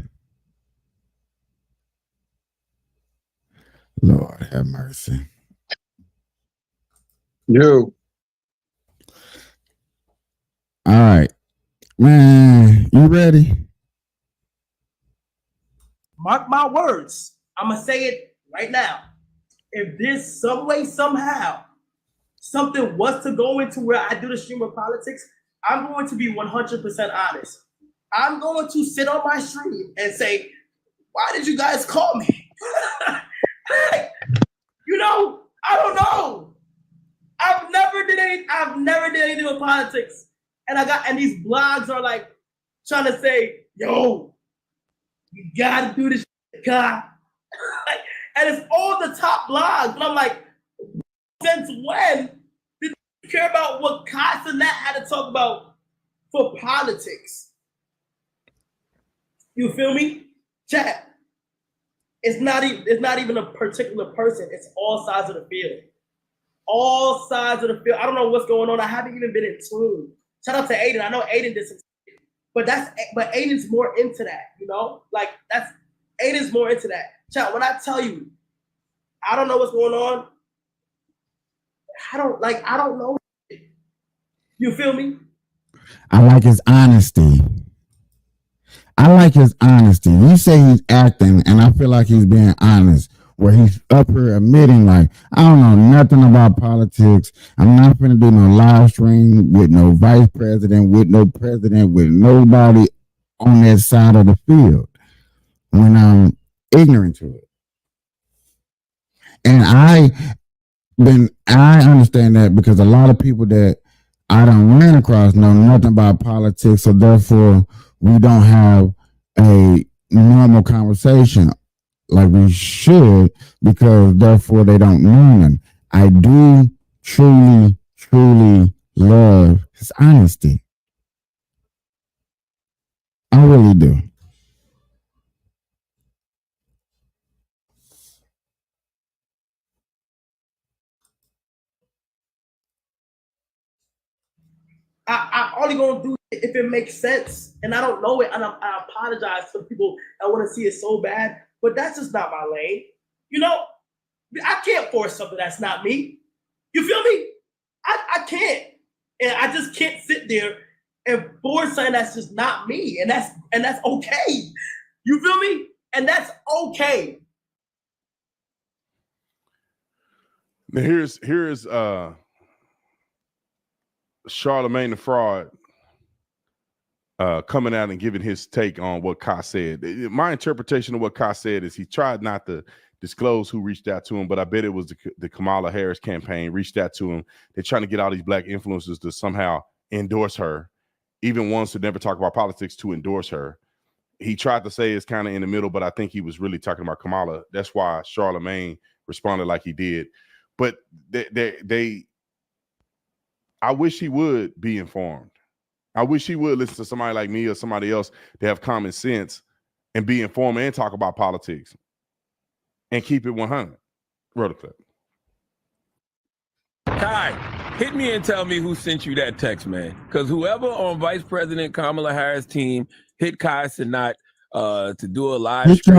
Lord have mercy. Yo. All right. Man, you ready? Mark my words. I'm going to say it right now. If this some way, somehow, something was to go into where I do the stream of politics, I'm going to be 100% honest. I'm going to sit on my stream and say, why did you guys call me? You know, I don't know. I've never did anything with politics. And these blogs are like trying to say, yo, you gotta do this shit, God. And it's all the top blogs. But I'm like, since when did you care about what Kai Cenat had to talk about for politics? You feel me? Chat. It's not even a particular person. It's all sides of the field. All sides of the field. I don't know what's going on. I haven't even been in tune. Shout out to Aiden. I know Aiden did some shit, but Aiden's more into that, you know? Like Aiden's more into that. Chat, when I tell you, I don't know what's going on. I don't know. You feel me? I like his honesty. You say he's acting, and I feel like he's being honest, where he's up here admitting, like, I don't know nothing about politics. I'm not going to do no live stream with no vice president, with no president, with nobody on that side of the field when I'm ignorant to it. And I understand that because a lot of people that I don't run across know nothing about politics, so therefore we don't have a normal conversation like we should, because therefore they don't know them. I do truly, truly love his honesty. I really do. I'm only gonna do it if it makes sense, and I don't know it, and I apologize for people that want to see it so bad, but that's just not my lane. You know, I can't force something that's not me. You feel me? I can't, and I just can't sit there and force something that's just not me, and that's okay. You feel me? And that's okay. Now here's Charlemagne the Fraud coming out and giving his take on what Kai said. My interpretation of what Kai said is he tried not to disclose who reached out to him, but I bet it was the Kamala Harris campaign reached out to him. They're trying to get all these black influencers to somehow endorse her, even ones who never talk about politics to endorse her. He tried to say it's kind of in the middle, but I think he was really talking about Kamala. That's why Charlemagne responded like he did. But I wish he would be informed. I wish he would listen to somebody like me or somebody else to have common sense and be informed and talk about politics and keep it 100. Roll the clip. Kai, hit me and tell me who sent you that text, man. Because whoever on Vice President Kamala Harris' team hit Kai Cenat to do a live stream,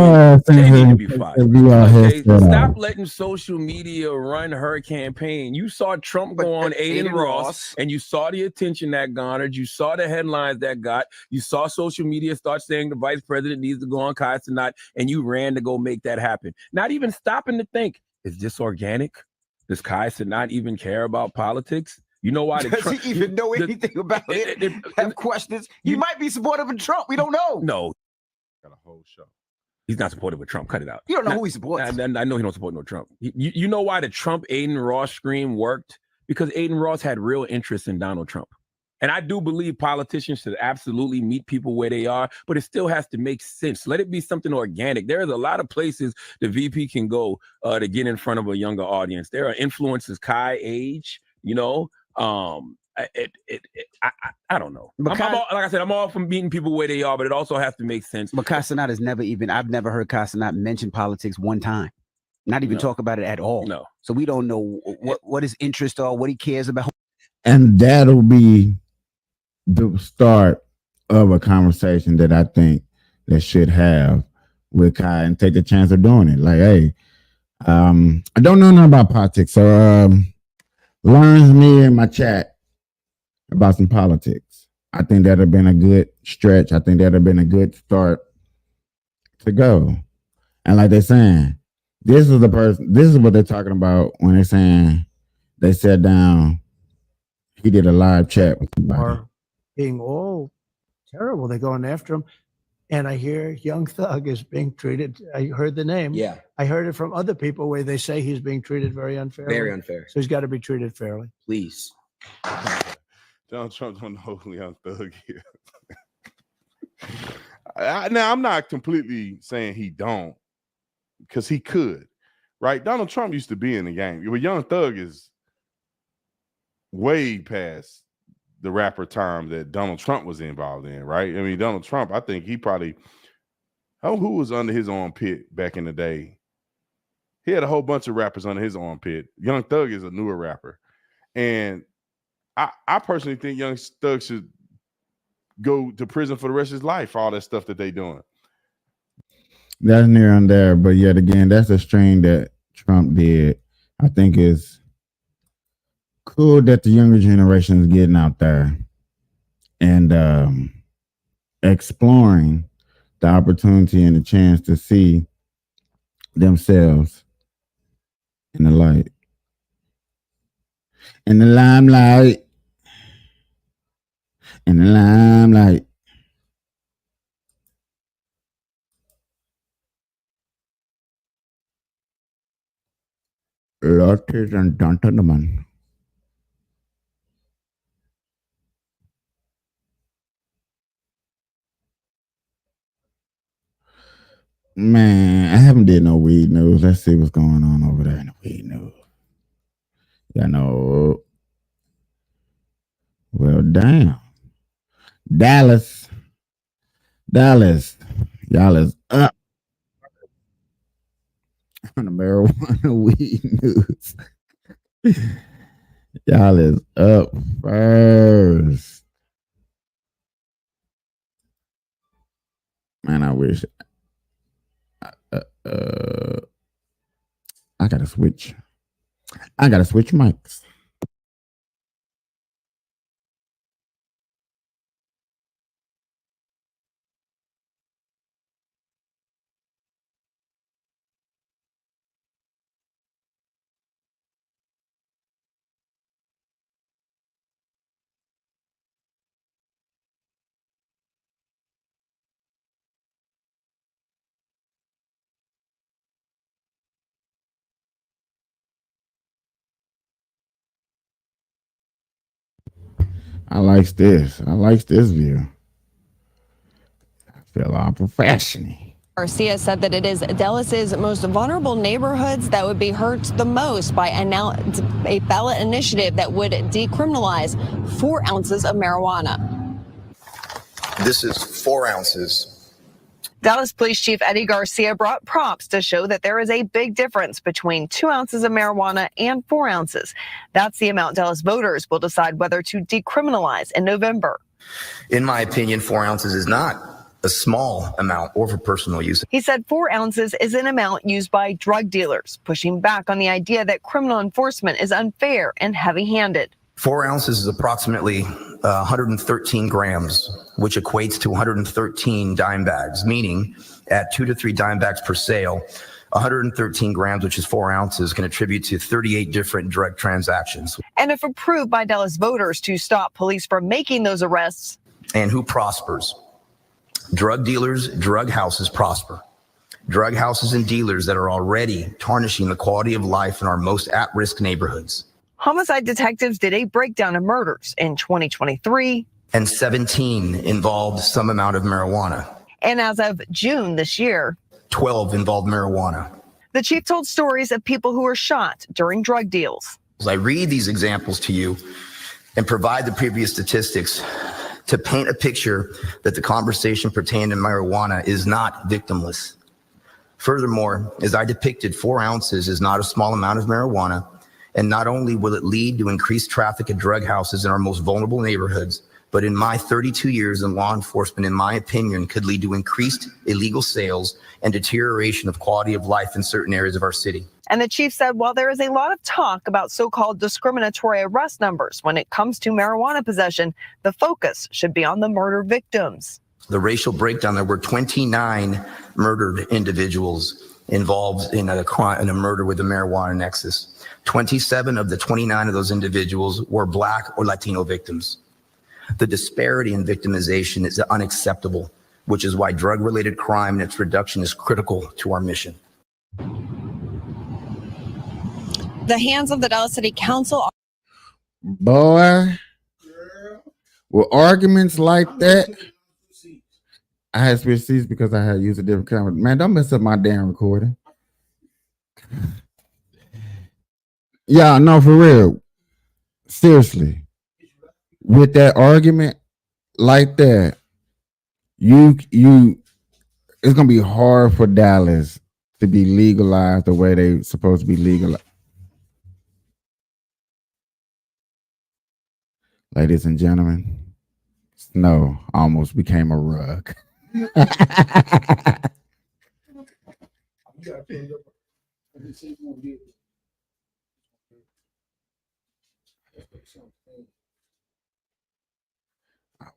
they need to be fired. Okay? Stop letting social media run her campaign. You saw Trump go on Aiden Ross, and you saw the attention that garnered. You saw the headlines that got. You saw social media start saying the vice president needs to go on Kai Cenat, and you ran to go make that happen. Not even stopping to think, is this organic? Does Kai Cenat even care about politics? You know why? Does he even know anything about it? Have questions? He might be supportive of Trump. We don't know. No. Got a whole show. He's not supportive of Trump. Cut it out. You don't know who he supports. I know he don't support no Trump. You know why the Trump Aiden Ross scream worked? Because Aiden Ross had real interest in Donald Trump. And I do believe politicians should absolutely meet people where they are, but it still has to make sense. Let it be something organic. There's a lot of places the VP can go to get in front of a younger audience. There are influencers Kai age, you know. I don't know. Like I said, I'm all for meeting people where they are, but it also has to make sense. But Kai Cenat has never even, I've never heard Kai Cenat mention politics one time. Not even talk about it at all. No. So we don't know what his interests are, what he cares about. And that'll be the start of a conversation that I think that should have with Kai and take the chance of doing it. Like, hey, I don't know nothing about politics, so learns me in my chat about some politics. I think that'd have been a good stretch. I think that'd have been a good start to go. And like they're saying, this is what they're talking about when they're saying they sat down, he did a live chat with somebody. being all terrible. They're going after him. And I hear Young Thug is being treated. I heard the name. Yeah. I heard it from other people where they say he's being treated very unfairly. Very unfair. So he's got to be treated fairly. Please. Donald Trump don't know who Young Thug is. Now, I'm not completely saying he don't, because he could, right? Donald Trump used to be in the game. But Young Thug is way past the rapper time that Donald Trump was involved in, right? I mean, Donald Trump, I think he probably, who was under his armpit back in the day? He had a whole bunch of rappers under his armpit. Young Thug is a newer rapper. And I personally think Young Thug should go to prison for the rest of his life for all that stuff that they doing. That's near and there, but yet again, that's a strain that Trump did. I think it's cool that the younger generation is getting out there and exploring the opportunity and the chance to see themselves in the light, in the limelight, in the limelight. Ladies and gentlemen. Man, I haven't did no weed news. Let's see what's going on over there in the weed news. Yeah, no. Well, damn. Dallas. Y'all is up on the marijuana weed news. Y'all is up first. Man, I wish. I gotta switch mics. I likes this view. I feel all professional. Garcia said that it is Dallas's most vulnerable neighborhoods that would be hurt the most by a ballot initiative that would decriminalize 4 ounces of marijuana. This is 4 ounces. Dallas Police Chief Eddie Garcia brought props to show that there is a big difference between 2 ounces of marijuana and 4 ounces. That's the amount Dallas voters will decide whether to decriminalize in November. In my opinion, 4 ounces is not a small amount or for personal use. He said 4 ounces is an amount used by drug dealers, pushing back on the idea that criminal enforcement is unfair and heavy-handed. 4 ounces is approximately 113 grams, which equates to 113 dime bags, meaning at 2 to 3 dime bags per sale, 113 grams, which is 4 ounces, can attribute to 38 different drug transactions. And if approved by Dallas voters to stop police from making those arrests. And who prospers? Drug dealers, drug houses prosper. Drug houses and dealers that are already tarnishing the quality of life in our most at-risk neighborhoods. Homicide detectives did a breakdown of murders in 2023. And 17 involved some amount of marijuana. And as of June this year, 12 involved marijuana. The chief told stories of people who were shot during drug deals. As I read these examples to you and provide the previous statistics to paint a picture that the conversation pertaining to marijuana is not victimless. Furthermore, as I depicted, 4 ounces is not a small amount of marijuana. And not only will it lead to increased traffic at drug houses in our most vulnerable neighborhoods, but in my 32 years in law enforcement, in my opinion, could lead to increased illegal sales and deterioration of quality of life in certain areas of our city. And the chief said while there is a lot of talk about so-called discriminatory arrest numbers when it comes to marijuana possession, the focus should be on the murder victims. The racial breakdown, there were 29 murdered individuals involved in a murder with a marijuana nexus. 27 of the 29 of those individuals were Black or Latino victims. The disparity in victimization is unacceptable, which is why drug-related crime and its reduction is critical to our mission. The hands of the Dallas City Council. Boy, with arguments like that, I had switched seats because I had used a different camera. Man, don't mess up my damn recording. Yeah, no, for real. Seriously. With that argument like that, it's gonna be hard for Dallas to be legalized the way they supposed to be legalized. Ladies and gentlemen, snow almost became a rug. I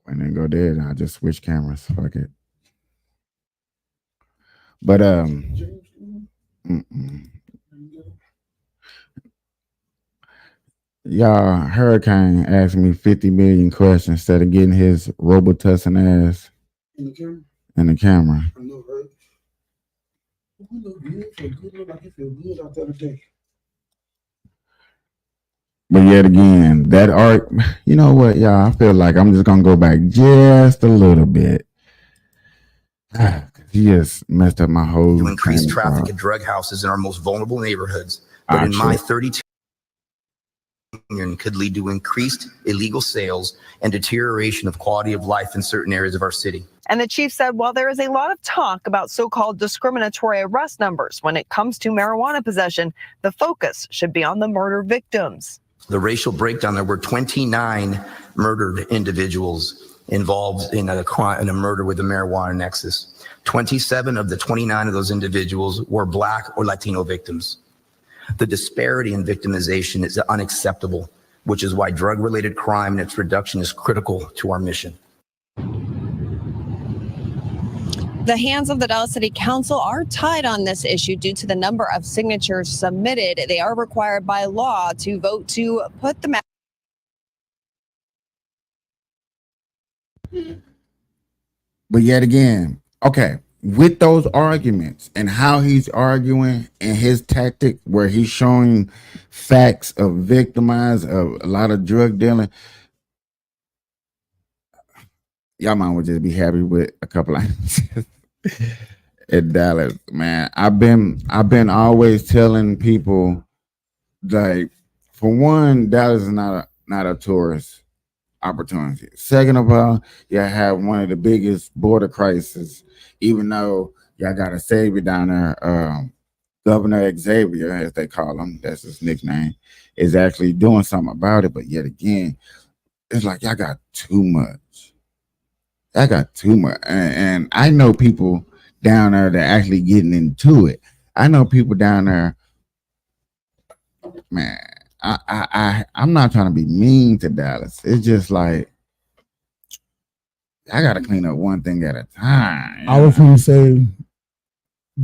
went and go there and I just switched cameras. Fuck it. But y'all, Hurricane asked me 50 million questions instead of getting his Robitussin ass In the camera? in the camera. I know, right? You look good. Feel good. Look like you feel good out there today. But yet again, that art, you know what, y'all? I feel like I'm just gonna go back just a little bit. He just messed up my whole To increase train of traffic thought. at drug houses in our most vulnerable neighborhoods. But in Sure. my 32 could lead to increased illegal sales and deterioration of quality of life in certain areas of our city. And the chief said while there is a lot of talk about so-called discriminatory arrest numbers when it comes to marijuana possession, the focus should be on the murder victims. The racial breakdown, there were 29 murdered individuals involved in a crime, in a murder with a marijuana nexus. 27 of the 29 of those individuals were Black or Latino victims. The disparity in victimization is unacceptable, which is why drug-related crime and its reduction is critical to our mission. The hands of the Dallas City Council are tied on this issue due to the number of signatures submitted. They are required by law to vote to put the But yet again, okay, with those arguments and how he's arguing and his tactic where he's showing facts of victimized of a lot of drug dealing, y'all might would just be happy with a couple items in Dallas, man. I've been always telling people, like, for one, Dallas is not a tourist opportunity. Second of all, y'all have one of the biggest border crises, even though y'all got a savior down there, Governor Xavier, as they call him, that's his nickname, is actually doing something about it. But yet again, it's like y'all got too much. I got too much. And I know people down there that are actually getting into it. I know people down there, man, I'm not trying to be mean to Dallas. It's just like I gotta clean up one thing at a time. I was going to say,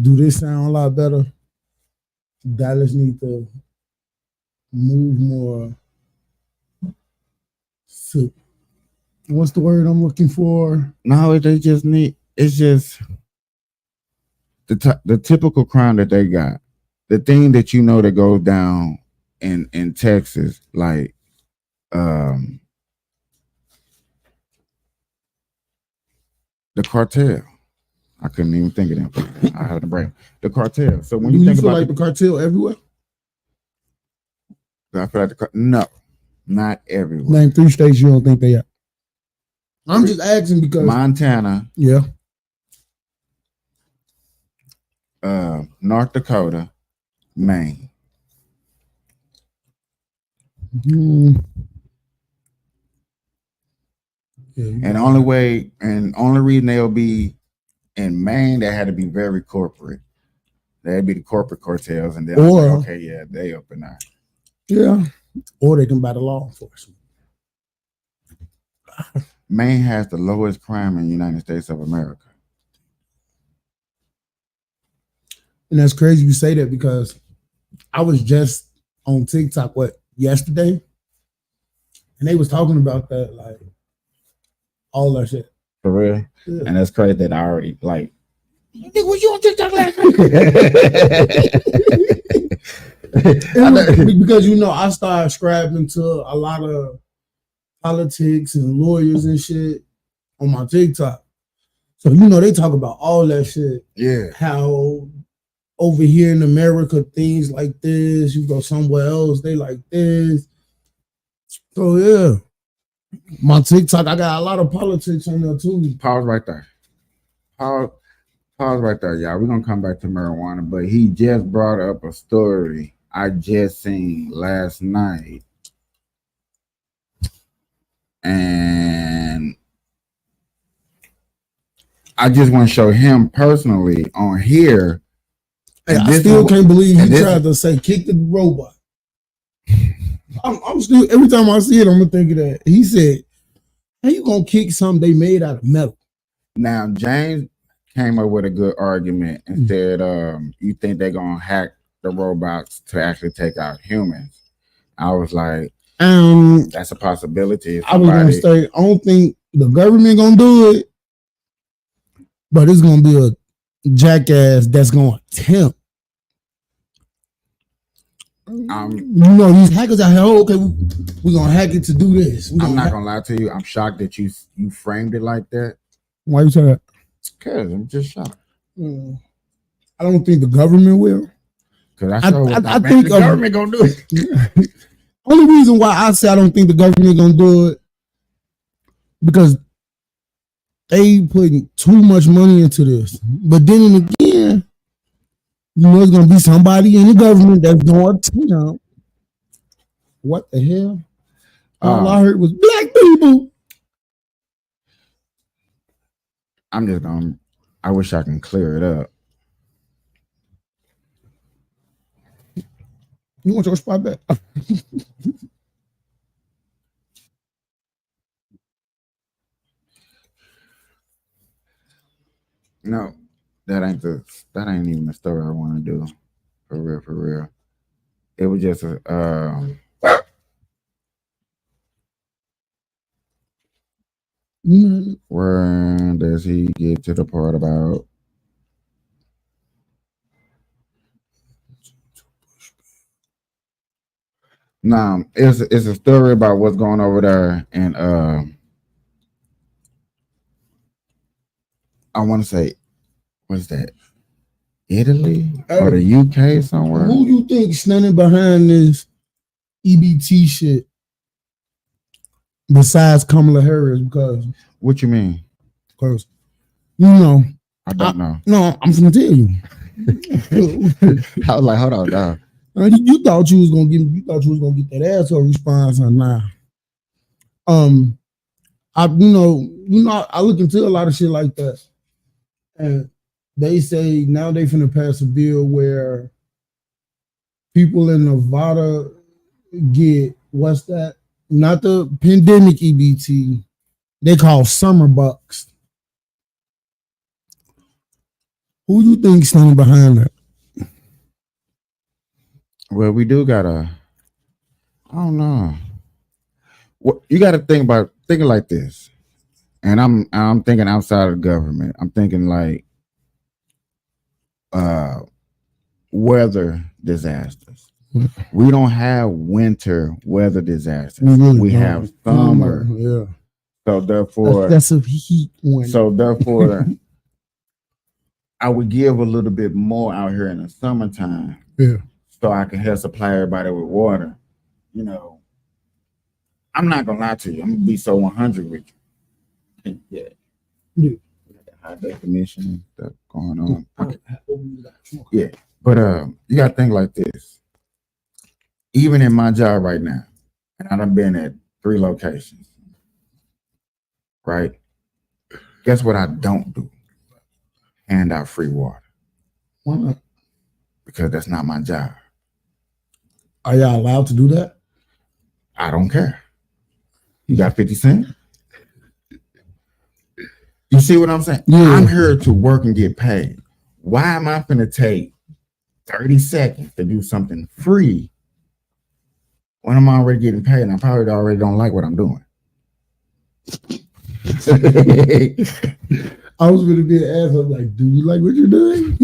do this sound a lot better? Dallas need to move more. So, what's the word I'm looking for? No, they just need. It's just the typical crime that they got. The thing that you know that goes down in Texas, like the cartel. I couldn't even think of them. I had to break the cartel. So when Do you you think feel about like the cartel everywhere? I feel like no, not everywhere. Name 3 states you don't think they are. I'm just asking because Montana, yeah, North Dakota, Maine. And only reason they'll be in Maine, they had to be very corporate. They'd be the corporate cartels, and then okay, yeah, they up in there. Yeah, or they can buy the law enforcement. Maine has the lowest crime in the United States of America. And that's crazy you say that because I was just on TikTok yesterday, and they was talking about that, like all that shit. For real? Yeah. And that's crazy that I already like. Nigga, was you on TikTok last night? Because you know, I started subscribing to a lot of politics and lawyers and shit on my TikTok. So you know they talk about all that shit. Yeah. How over here in America things like this, you go somewhere else, they like this. So yeah. My TikTok, I got a lot of politics on there too. Pause right there. Pause right there, y'all. We're gonna come back to marijuana, but he just brought up a story I just seen last night. And I just want to show him personally on here. Hey, I still can't believe he tried to say kick the robot. I'm still, every time I see it, I'm gonna think of that. He said, how you gonna kick something they made out of metal? Now James came up with a good argument and said, you think they're gonna hack the robots to actually take out humans? I was like, that's a possibility. I was gonna say, I don't think the government gonna do it, but it's gonna be a jackass that's gonna attempt. You know, these hackers out here, okay, we're gonna hack it to do this. I'm not gonna lie to you, I'm shocked that you framed it like that. Why you say that? Because I'm just shocked. I don't think the government will. Because I think the government gonna do it. Only reason why I say I don't think the government gonna do it because they putting too much money into this. But then again, you know, it's gonna be somebody in the government that's going to attempt. What the hell? All I heard was black people. I'm just gonna. I wish I can clear it up. You want your spot back? No, that ain't even the story I want to do. For real. It was just a where does he get to the part about no, it's a story about what's going over there and I want to say, what's that? Italy or the UK somewhere? Who you think standing behind this EBT shit besides Kamala Harris? Because what you mean? Because you know, I don't know. No, I'm gonna tell you. I was like, hold on, dog. You thought you was gonna get that asshole response or nah? I look into a lot of shit like that. And they say now they finna pass a bill where people in Nevada get, what's that? Not the pandemic EBT. They call summer bucks. Who you think standing behind that? Well, we do gotta. I don't know. What you got to think about? Thinking like this, and I'm thinking outside of the government. I'm thinking like weather disasters. We don't have winter weather disasters. We have summer. Yeah. So therefore, that's a heat one. So therefore, I would give a little bit more out here in the summertime. Yeah. So I can help supply everybody with water. You know, I'm not gonna lie to you. I'm gonna be so 100 with you. Yeah. High definition stuff going on. Yeah. But you gotta think like this. Even in my job right now, and I've been at 3 locations. Right? Guess what I don't do? Hand out free water. Why not? Because that's not my job. Are y'all allowed to do that? I don't care. You got 50 cents? You see what I'm saying? Yeah. I'm here to work and get paid. Why am I going to take 30 seconds to do something free when I'm already getting paid and I probably already don't like what I'm doing? I was gonna be an asshole. Like, do you like what you're doing?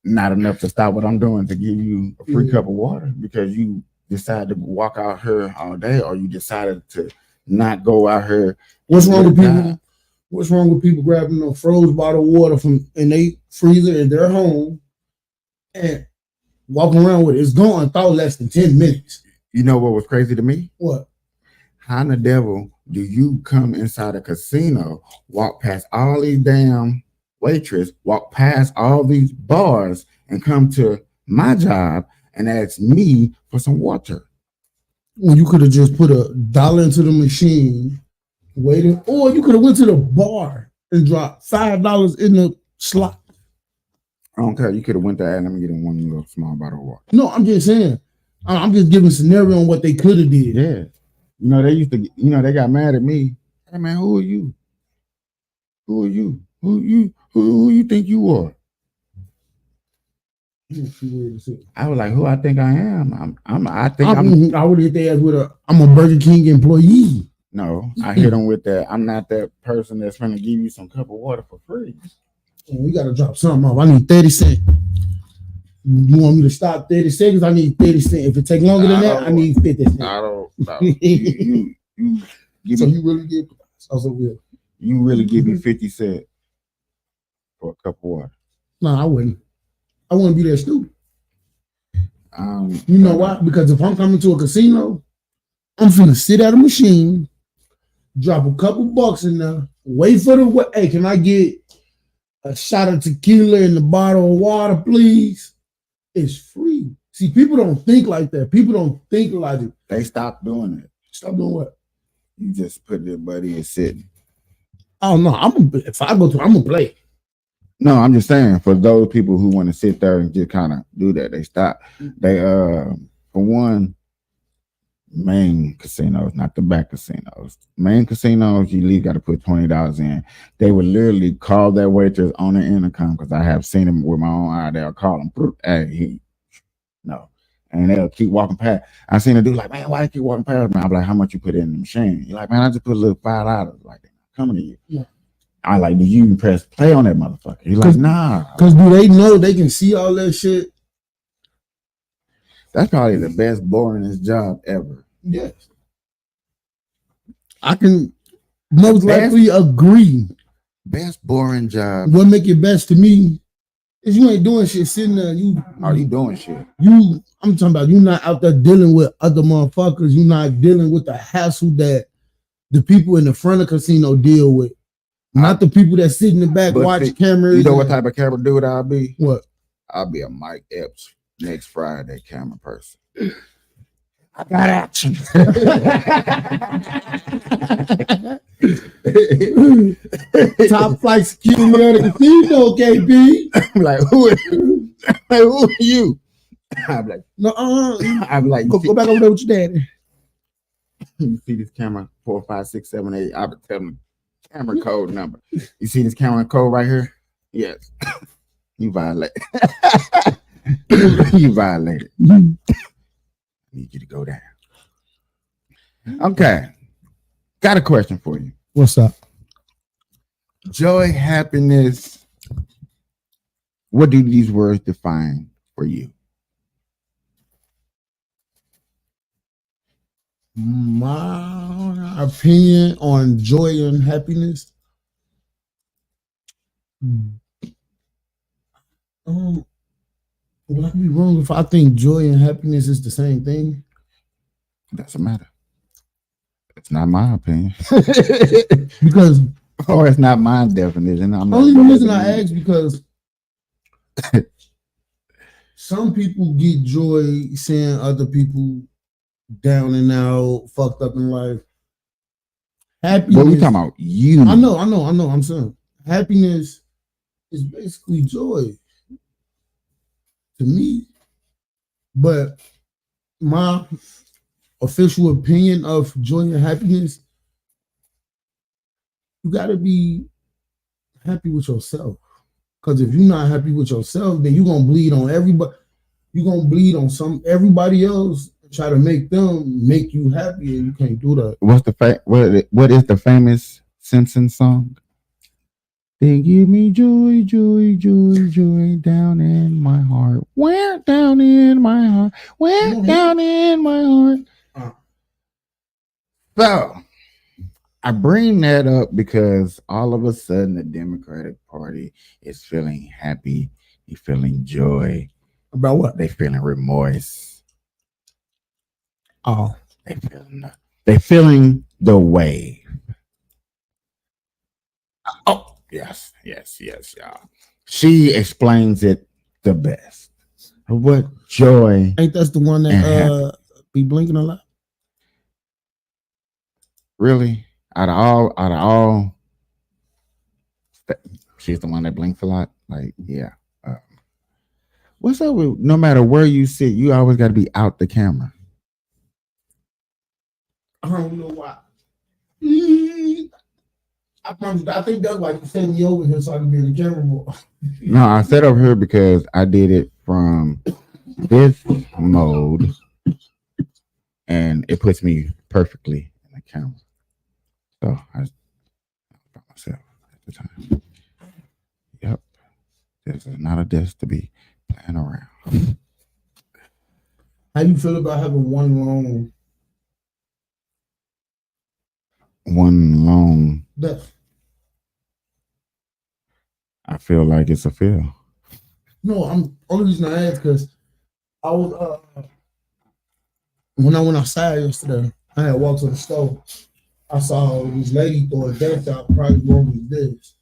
Not enough to stop what I'm doing to give you a free cup of water because you decided to walk out here all day, or you decided to not go out here. What's wrong with people? What's wrong with people grabbing a frozen bottle of water from in their freezer in their home and walking around with it? It's gone. Thought less than 10 minutes. You know what was crazy to me? What? How in the devil do you come inside a casino, walk past all these damn waitress, walk past all these bars, and come to my job and ask me for some water? Well, you could have just put $1 into the machine, waited, or you could have went to the bar and dropped $5 in the slot. I don't care. You could have went there and let me get in one little small bottle of water. No, I'm just saying. I'm just giving a scenario on what they could have did. Yeah. You know, they used to, you know, they got mad at me. Hey man, who are you? Who are you? Who you think you are? I was like, who I think I am? I would hit their ass with I'm a Burger King employee. No, I hit them with that. I'm not that person that's gonna give you some cup of water for free. We gotta drop something off. I need 30 cents. You want me to stop 30 seconds? I need 30 cents. If it take longer than that, I need 50 cents. I don't know. You you really give you really give me 50 cents for a cup of water? No, I wouldn't. I wouldn't be that stupid. You know why? Because if I'm coming to a casino, I'm finna sit at a machine, drop a couple bucks in there, wait for the hey, can I get a shot of tequila and a bottle of water, please? It's free. See, people don't think like that. People don't think like it. They stopped doing it. Stop doing what? You just put their buddy and sitting. Oh no, if I go to, I'm gonna play. No, I'm just saying for those people who want to sit there and just kind of do that, they stop. They for one, main casinos, not the back casinos. Main casinos, you at least got to put $20 in. They would literally call that waitress on the intercom because I have seen them with my own eye. They'll call them, hey, no, and they'll keep walking past. I seen a dude like, man, why you keep walking past me? I'm like, how much you put in the machine? You're like, man, I just put a little $5. Like, they're not coming to you. Yeah. I like, do you even press play on that motherfucker? He's like, nah. Because do they know they can see all that shit? That's probably the best, boringest job ever. Yes. I can most likely agree. Best boring job. What make it best to me is you ain't doing shit sitting there. You doing shit. I'm talking about you not out there dealing with other motherfuckers. You not dealing with the hassle that the people in the front of the casino deal with. Not the people that sit in the back watch cameras. You know what type of camera dude I'll be? What? I'll be a Mike Epps next Friday camera person. I got action. Top flight security at the casino, KP. I'm like, who are you? Like, who are you? I'm like, no, I'm like, go back over there with your daddy. You see this camera 4, 5, 6, 7, 8. I would tell them camera code number. You see this camera code right here? Yes. You violate. You violated. Need you to go down. Okay. Got a question for you. What's up? Joy, happiness. What do these words define for you? My opinion on joy and happiness. Would I be wrong if I think joy and happiness is the same thing? It doesn't matter. It's not my opinion. Because it's not my definition. I'm only reason I ask because some people get joy seeing other people down and out, fucked up in life. Happiness. What we talking about? You. I know. I'm saying happiness is basically joy to me. But my official opinion of joy and happiness, you gotta be happy with yourself. Because if you're not happy with yourself, then you're gonna bleed on everybody. You're gonna bleed on everybody else. try to make them make you happy, and you can't do that. What is the famous Simpsons song? They give me joy, joy, joy, joy down in my heart. Where down in my heart? Where down in my heart? So I bring that up because all of a sudden the Democratic Party is feeling happy. They're feeling joy. About what? They feeling remorse. Oh, they feeling the wave. Oh, yes, y'all. She explains it the best. What joy? Ain't that's the one that be blinking a lot? Really? Out of all, she's the one that blinks a lot. Like, yeah. What's up with no matter where you sit, you always got to be out the camera? I don't know why. I promise. I think that's why you sent me over here so I can be in the camera more. No, I set over here because I did it from this mode, and it puts me perfectly in the camera. So I found myself at the time. Yep, this is not a desk to be playing around. How you feel about having one long death? I feel like it's a feel. No, I'm only reason I asked because I was when I went outside yesterday, I had walked to the store. I saw this lady throw a death out probably wrong with this.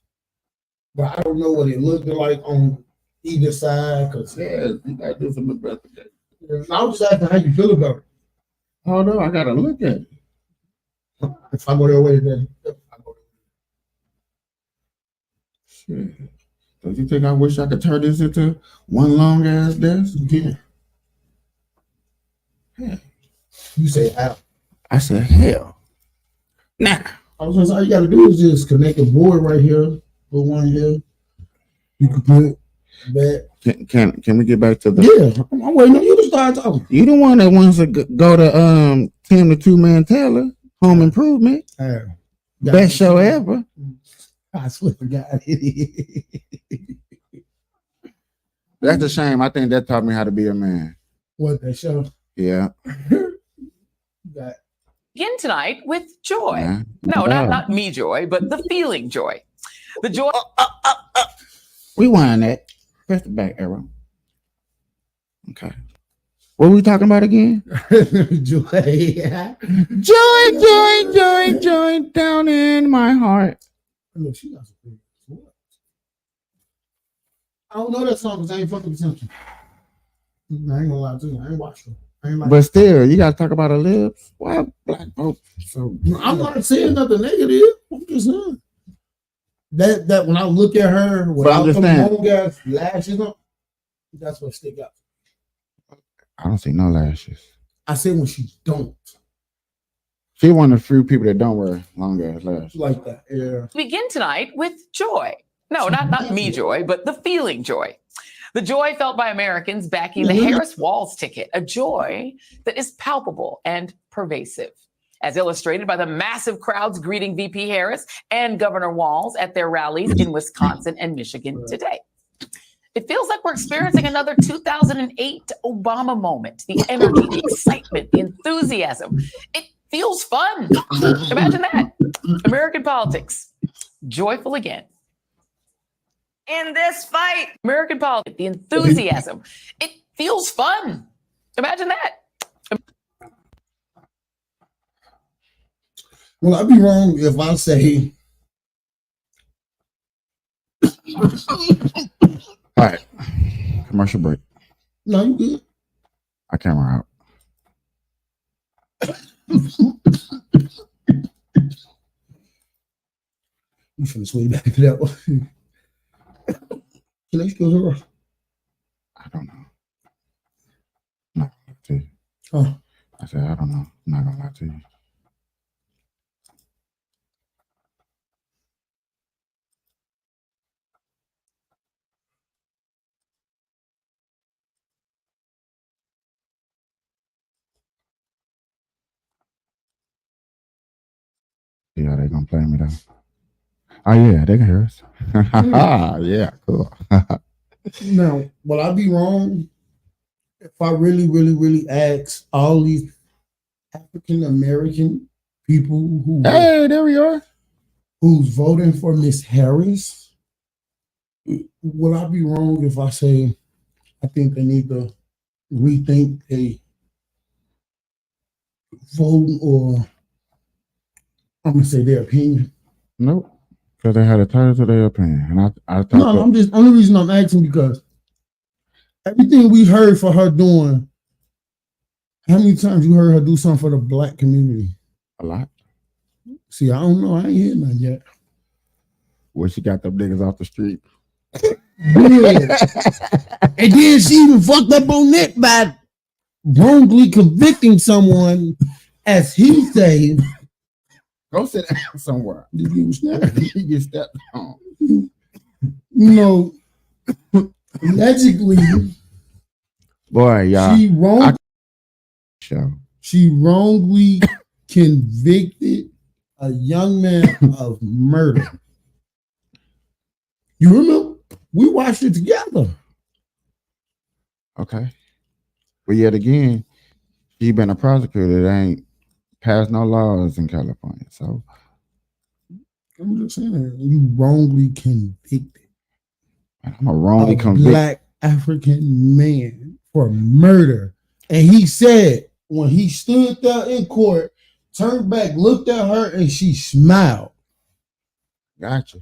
But I don't know what it looked like on either side because you gotta do some investigation. I was just asking how you feel about it. Oh no, I gotta look at it. If I go that way, then I go that way. Shit. Don't you think I wish I could turn this into one long ass desk? Yeah. You say how? I said hell. Nah. I was gonna say all you gotta do is just connect a board right here, put one here. You can put that. Can we get back to the? Yeah, I'm waiting on you to start talking. You the one that wants to go to Tim the Two Man Taylor Home Improvement. Best show ever. I swear to God. That's a shame. I think that taught me how to be a man. What, that show? Yeah. Begin tonight with joy. Yeah. No, not me joy, but the feeling joy. The joy. Rewind that. Press the back arrow. Okay. What were we talking about again? Joy. Joy down in my heart. Look, she got some. I don't know that song because I ain't fucking with Simpson. I ain't gonna lie to you. I ain't watched her. But still, you gotta talk about her lips. Why black folks? So I'm not saying nothing negative. I'm just saying that when I look at her without the long ass lashes on, that's what stick out. I don't see no lashes. I said when she don't. She one of the few people that don't wear long ass lashes. Like that, yeah. Begin tonight with joy. No, not me joy, but the feeling joy. The joy felt by Americans backing the Harris Walz ticket, a joy that is palpable and pervasive, as illustrated by the massive crowds greeting VP Harris and Governor Walz at their rallies in Wisconsin and Michigan today. It feels like we're experiencing another 2008 Obama moment. The energy, the excitement, the enthusiasm. It feels fun. Imagine that. American politics, joyful again. In this fight, American politics, the enthusiasm. It feels fun. Imagine that. Well, I'd be wrong if I say. All right. Commercial break. No, you good. Our camera out. You finna swing back to that one. Can I still hear her? I don't know. I'm not gonna lie to you. Oh. I said, I don't know. I'm not gonna lie to you. Yeah, they gonna play me though. Oh yeah, they can hear us. Yeah, cool. Now, will I be wrong if I really ask all these African American people who Hey, there we are. who's voting for Miss Harris? Will I be wrong if I say I think they need to rethink a vote, or I'm gonna say their opinion? Nope. Because they had a title to their opinion. And I thought No, I'm just only reason I'm asking because everything we heard for her doing, how many times you heard her do something for the black community? a lot. See, I don't know. I ain't heard nothing yet. Where she got them niggas off the street. Yeah. And then she even fucked up on that by wrongly convicting someone, as he say. Go sit down somewhere. You get stepped on. You know, allegedly, Boy, y'all. She wrongly convicted a young man of murder. You remember? We watched it together. Okay. But yet again, she been a prosecutor that ain't passed no laws in California. So I'm just saying, you wrongly convicted I'm a wrongly a convicted. black African man for murder. And he said when he stood there in court, turned back, looked at her, and she smiled. Gotcha.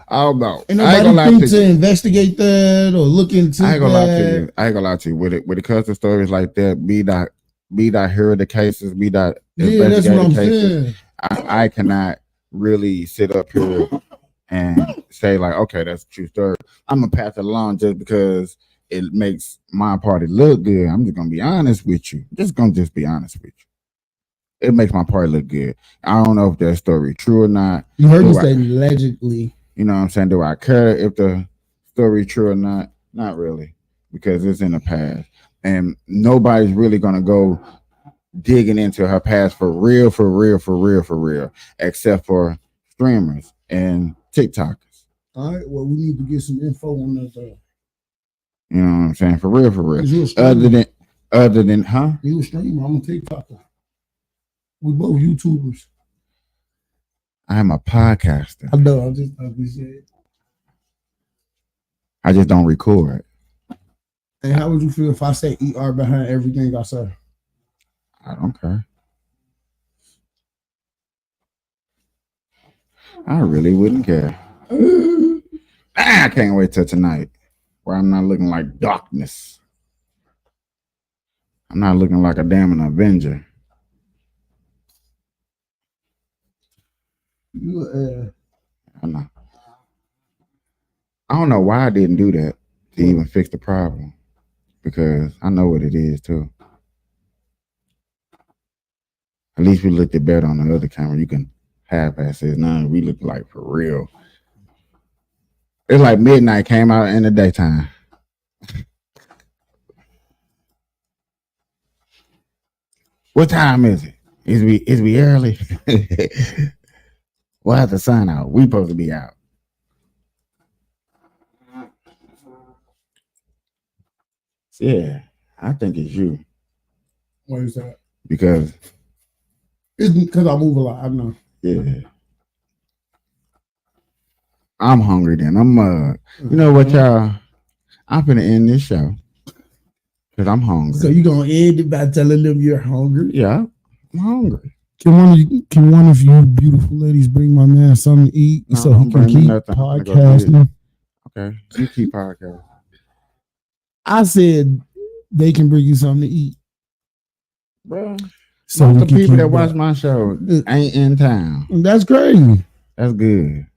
I don't know. And I ain't gonna lie nobody to think to you. investigate that or look into I ain't gonna lie to that. you. I ain't gonna lie to you. With it comes to stories like that, be that hear the cases, be that Yeah, that's what I'm investigate the cases. saying. I cannot really sit up here and say like, okay, that's a true story. I'm gonna pass it along just because it makes my party look good. I'm just gonna be honest with you. Just be honest with you. It makes my party look good. I don't know if that story true or not. You heard me Do I- say allegedly. You know what I'm saying? Do I care if the story true or not? Not really, because it's in the past. And nobody's really gonna go digging into her past for real, except for streamers and TikTokers. All right, well, we need to get some info on that. You know what I'm saying? For real. Is you a streamer? Other than, huh? You a streamer? I'm a TikToker. We both YouTubers. I'm a podcaster. I know. I just thought we said. I just don't record. And how would you feel if I say ER behind everything I say? I don't care. I really wouldn't care. I can't wait till tonight, where I'm not looking like darkness. I'm not looking like a damn Avenger. I know. I don't know why I didn't do that to even fix the problem, because I know what it is too. At least we looked it better on the other camera. You can half-ass it. Now we look like for real. It's like midnight came out in the daytime. What time is it? Is we early? We'll have to sign out. We supposed to be out. Yeah, I think it's you. Why is that? Because it's because I move a lot. I know. Yeah. I'm hungry then. You know what, y'all? I'm finna end this show because I'm hungry. So you gonna end it by telling them you're hungry? Yeah, I'm hungry. Can one of you beautiful ladies bring my man something to eat No, so don't he can bring me keep nothing. I'm gonna go podcasting? Okay, you keep podcasting. I said they can bring you something to eat. Bro, So most we of the can people keep that watch my show ain't in town. That's crazy. That's good.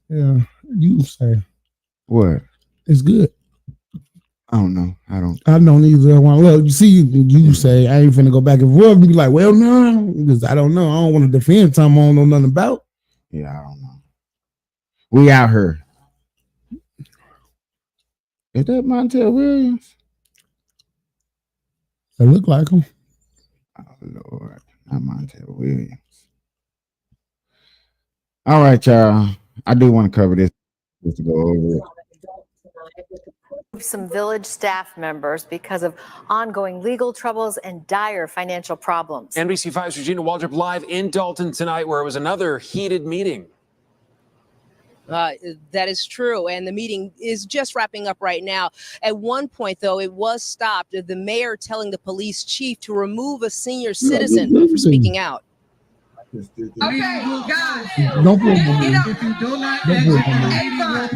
Yeah, you say What? it's good. I don't know. I don't. I don't either. Well, you see, you say I ain't finna go back and forth and be like, well, no, because I don't know. I don't want to defend something I don't know nothing about. Yeah, I don't know. We out here. Is that Montel Williams? They look like him. Oh Lord, not Montel Williams. All right, y'all. I do want to cover this just to go over it. Some village staff members because of ongoing legal troubles and dire financial problems. NBC5's Regina Waldrop live in Dalton tonight, where it was another heated meeting. That is true. And the meeting is just wrapping up right now. At one point, though, it was stopped. The mayor telling the police chief to remove a senior citizen for speaking out. Okay, guys. Don't put If it you on don't, me. if you do not Don't put it on me. Avon,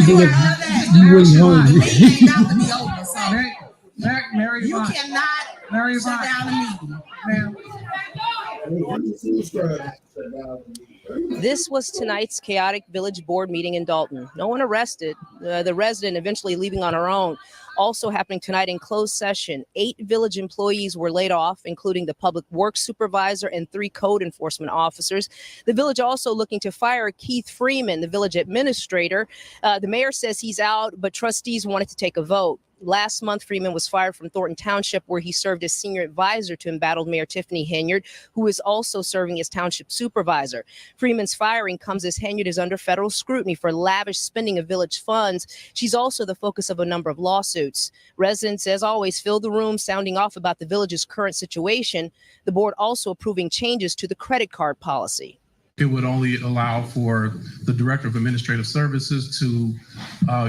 You Avon, just you really hungry. meeting ain't got to be over, so Mary you Vaughn. cannot shut down the meeting, ma'am. This was tonight's chaotic village board meeting in Dalton. No one arrested. The resident eventually leaving on her own. Also happening tonight in closed session, 8 village employees were laid off, including the public works supervisor and 3 code enforcement officers. The village also looking to fire Keith Freeman, the village administrator. The mayor says he's out, but trustees wanted to take a vote. Last month, Freeman was fired from Thornton Township, where he served as senior advisor to embattled Mayor Tiffany Henyard, who is also serving as township supervisor. Freeman's firing comes as Henyard is under federal scrutiny for lavish spending of village funds. She's also the focus of a number of lawsuits. Residents, as always, filled the room, sounding off about the village's current situation. The board also approving changes to the credit card policy. It would only allow for the Director of Administrative Services to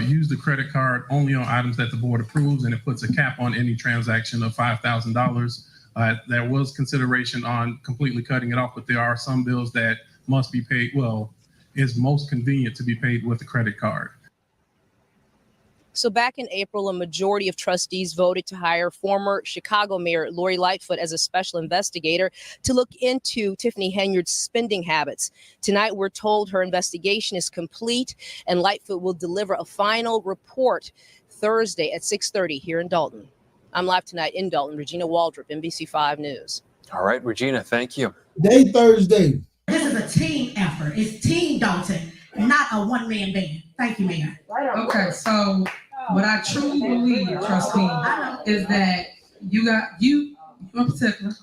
use the credit card only on items that the board approves, and it puts a cap on any transaction of $5,000. There was consideration on completely cutting it off, but there are some bills that must be paid. Well, it's most convenient to be paid with a credit card. So back in April, a majority of trustees voted to hire former Chicago Mayor Lori Lightfoot as a special investigator to look into Tiffany Henyard's spending habits. Tonight, we're told her investigation is complete and Lightfoot will deliver a final report Thursday at 6:30 here in Dalton. I'm live tonight in Dalton. Regina Waldrop, NBC5 News. All right, Regina, thank you. Day Thursday. This is a team effort. It's Team Dalton, not a one-man band. Thank you, Mayor. Okay, so what I truly believe, trustee, is that you in particular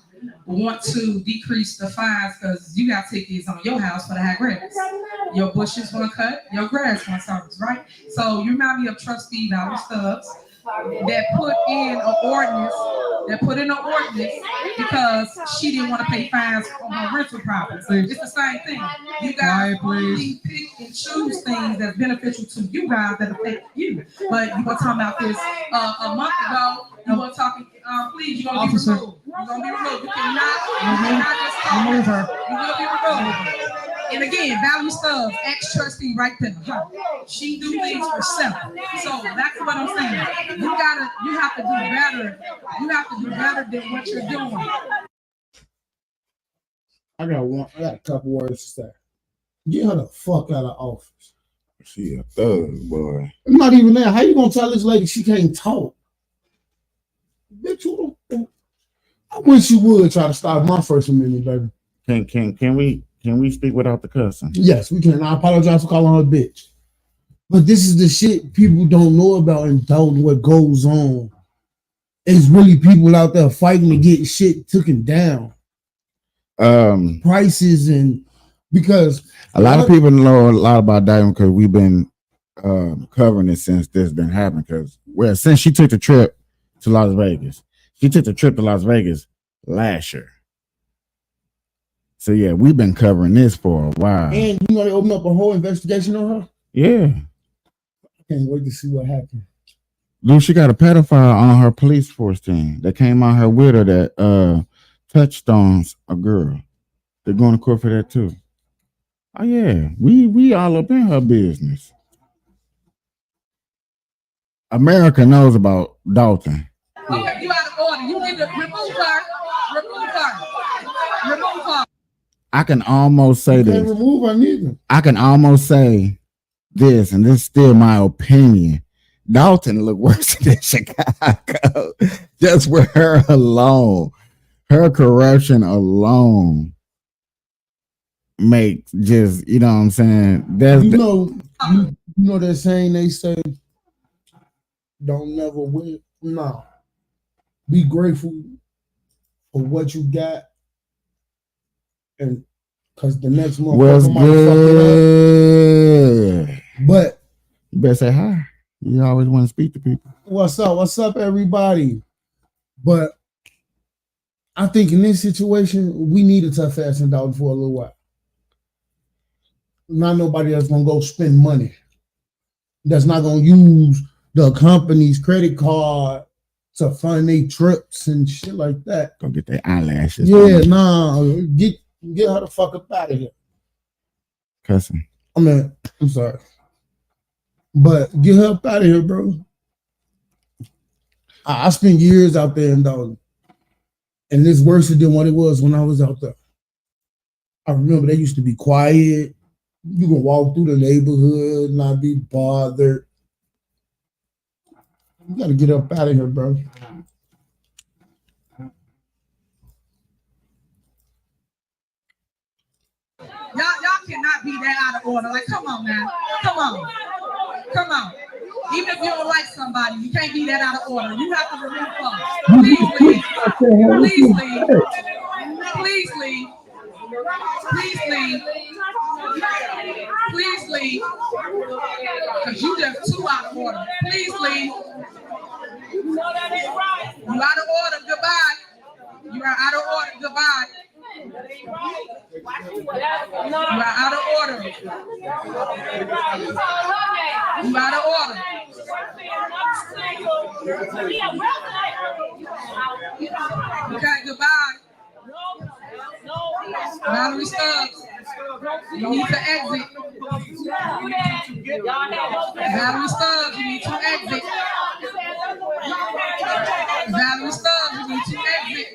want to decrease the fines because you got tickets on your house for the high grass. Your bushes want to cut, your grass want service, right? So you remind me of Trustee Valerie Stubbs that put in an ordinance because she didn't want to pay fines on her rental property. It's the same thing. You guys only pick and choose things that's beneficial to you guys that affect you. But you were talking about this a month ago. You were talking, please, you're going to be removed. You're going to be removed. You cannot just talk. You will be removed. And again, Valerie Stubbs, ex-trustee right there. She do things herself. So that's what I'm saying. You have to do better. You have to do better than what you're doing. I got a couple words to say. Get her the fuck out of office. She a thug, boy. I'm not even there. How you gonna tell this lady she can't talk? Bitch, I wish you would try to stop my First Amendment, baby. Can we speak without the cussing? Yes, we can. I apologize for calling her a bitch. But this is the shit people don't know about and don't know what goes on. It's really people out there fighting to get shit taken down. Prices and because a lot of people know a lot about Diamond because we've been covering it since this been happening. Because since she took the trip to Las Vegas, last year. So yeah, we've been covering this for a while. And you know they opened up a whole investigation on her. Yeah, I can't wait to see what happens. Dude, she got a pedophile on her police force team that came out her with her that touched on a girl. They're going to court for that too. Oh yeah, we all up in her business. America knows about Dalton. Okay, you out of order. You need to remove her. Remove her. Remove her. I can almost say this. Can't remove her neither. I can almost say this, and this is still my opinion. Dalton look worse than Chicago. Just with her alone. Her corruption alone makes just, you know what I'm saying? You know that saying they say, don't never win. No. Be grateful for for what you got, and because the next month What's good? But you better say hi. You always want to speak to people. What's up? What's up, everybody? But I think in this situation, we need a tough ass in Dalton for a little while. Not nobody that's gonna go spend money. That's not gonna use the company's credit card to fund their trips and shit like that. Go get their eyelashes. Yeah, nah. Get her the fuck up out of here. Cussing. I mean, I'm sorry. But get her up out of here, bro. I spent years out there in Dalton. And it's worse than what it was when I was out there. I remember they used to be quiet. You can walk through the neighborhood, not be bothered. You gotta get up out of here, bro. Y'all cannot be that out of order. Like, come on now. Come on. Come on. Even if you don't like somebody, you can't be that out of order. You have to remove funds. Please leave. Please leave. Please leave. Please leave. Please leave. Because you just too out of order. Please leave. You out of order. Goodbye. You are out of order. Goodbye. You are out of order. You out of order. Okay, goodbye. Valerie Stubbs, you need to exit. Valerie Stubbs, you need to exit. Valerie Stubbs, you need to exit.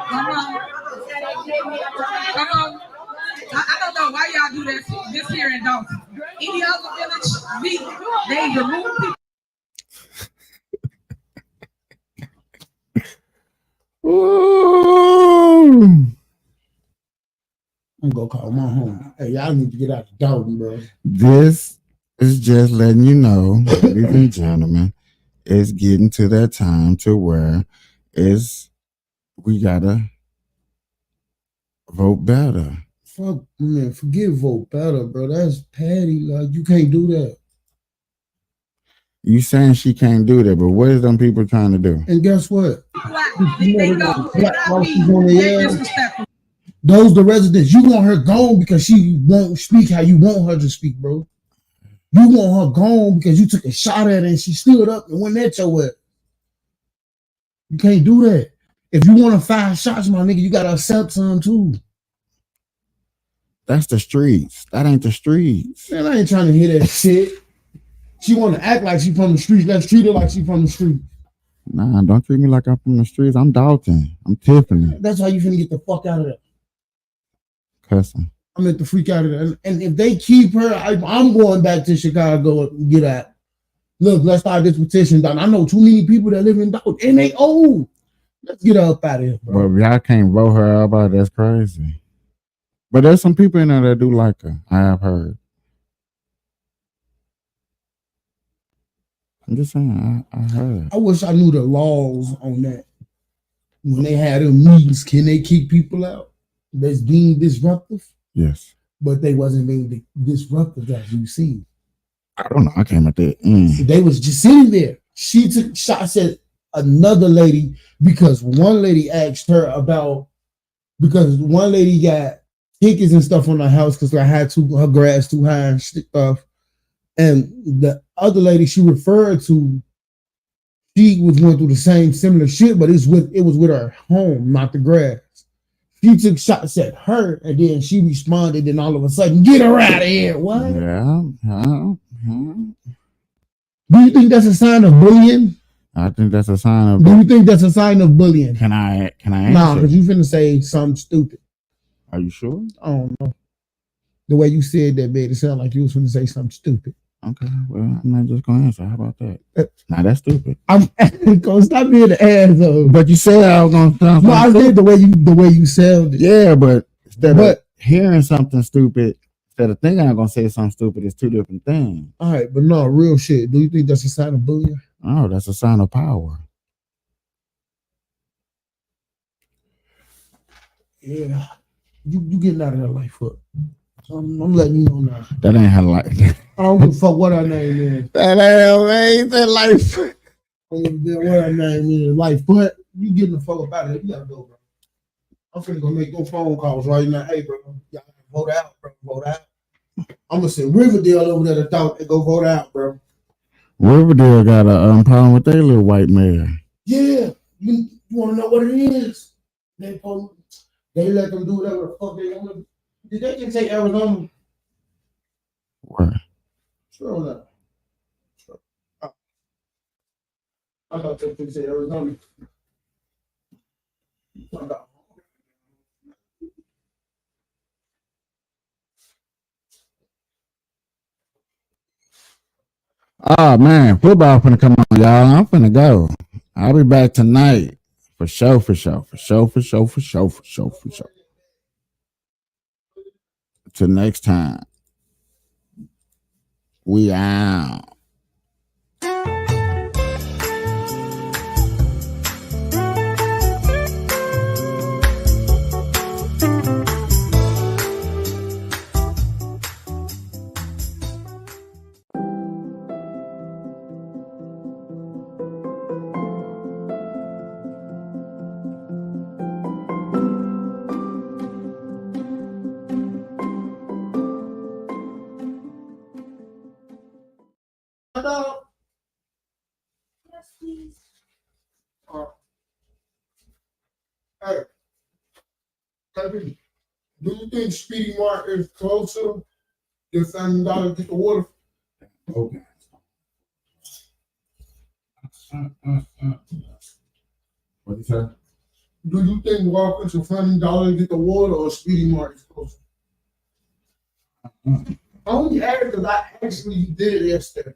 Come on. Come on. I don't know why y'all do this here in Dalton. Any other village, they remove people. Ooh. I'm gonna call my home. Hey, y'all need to get out of Dalton, bro. This is just letting you know, ladies and gentlemen, it's getting to that time to where we gotta vote better. Fuck, man, forget vote better, bro. That's petty. Like, you can't do that. You saying she can't do that, but what is them people trying to do? And guess what? Disrespectful. Those the residents. You want her gone because she won't speak how you want her to speak, bro. You want her gone because you took a shot at her and she stood up and went at your ass. You can't do that. If you want to fire shots, my nigga, you gotta accept some too. That's the streets. That ain't the streets. Man, I ain't trying to hear that shit. She want to act like she from the streets. Let's treat her like she from the streets. Nah, don't treat me like I'm from the streets. I'm Dalton. I'm Tiffany. That's how you finna get the fuck out of there. Cussing. I'm at the freak out of there. And if they keep her, I'm going back to Chicago and get out. Look, let's start this petition down. I know too many people that live in Dalton and they old. Let's get her up out of here, bro. But if y'all can't vote her out, that's crazy. But there's some people in there that do like her. I have heard. I'm just saying, I heard. I wish I knew the laws on that. When they had them meetings, can they kick people out that's being disruptive? Yes. But they wasn't being disruptive as you see. I don't know. I came at that. They was just sitting there. She took shots at another lady because one lady asked her about, because one lady got tickets and stuff on her house because I had her grass too high and stuff. And the other lady she referred to, she was going through the same similar shit, but it was with her home, not the grass. She took shots at her, and then she responded, and all of a sudden, get her out of here. What? Yeah. Do you think that's a sign of bullying? I think that's a sign of. Do you think that's a sign of bullying? Can I answer? Nah, because you finna say something stupid. Are you sure? I don't know. The way you said that made it sound like you was finna say something stupid. Okay, well, I'm not just gonna answer. How about that? Nah, that's stupid. I'm gonna stop being the ass though. But you said I was gonna sound. No, I said the way you sounded. Yeah, but instead of hearing something stupid, Instead of thinking I'm gonna say something stupid, it's two different things. All right, but no, real shit. Do you think that's a sign of bullying? Oh, that's a sign of power. Yeah. You getting out of that life foot. I'm letting you know now. That ain't her life. I don't give a fuck what her name is. That ain't that life. I don't give a damn what her name is. Life foot. You getting the fuck about it. You gotta go, bro. I'm finna go make those phone calls right now. Hey, bro, y'all vote out, bro. Vote out. I'm gonna send Riverdale over there to talk and go vote out, bro. Riverdale got a problem with their little white man. Yeah. You wanna know what it is? They let them do whatever the fuck they want. Did they just take Arizona? What? Sure not. Sure. I thought they could say Arizona. Oh man, football finna come on, y'all. I'm finna go. I'll be back tonight. For sure. Till next time. We out. Yes, please. Hey, Kevin, do you think Speedy Mart is closer than Family Dollar get the water? Okay. What you say? Do you think walking to Family Dollar get the water or Speedy Mart is closer? I only asked because I actually did it yesterday.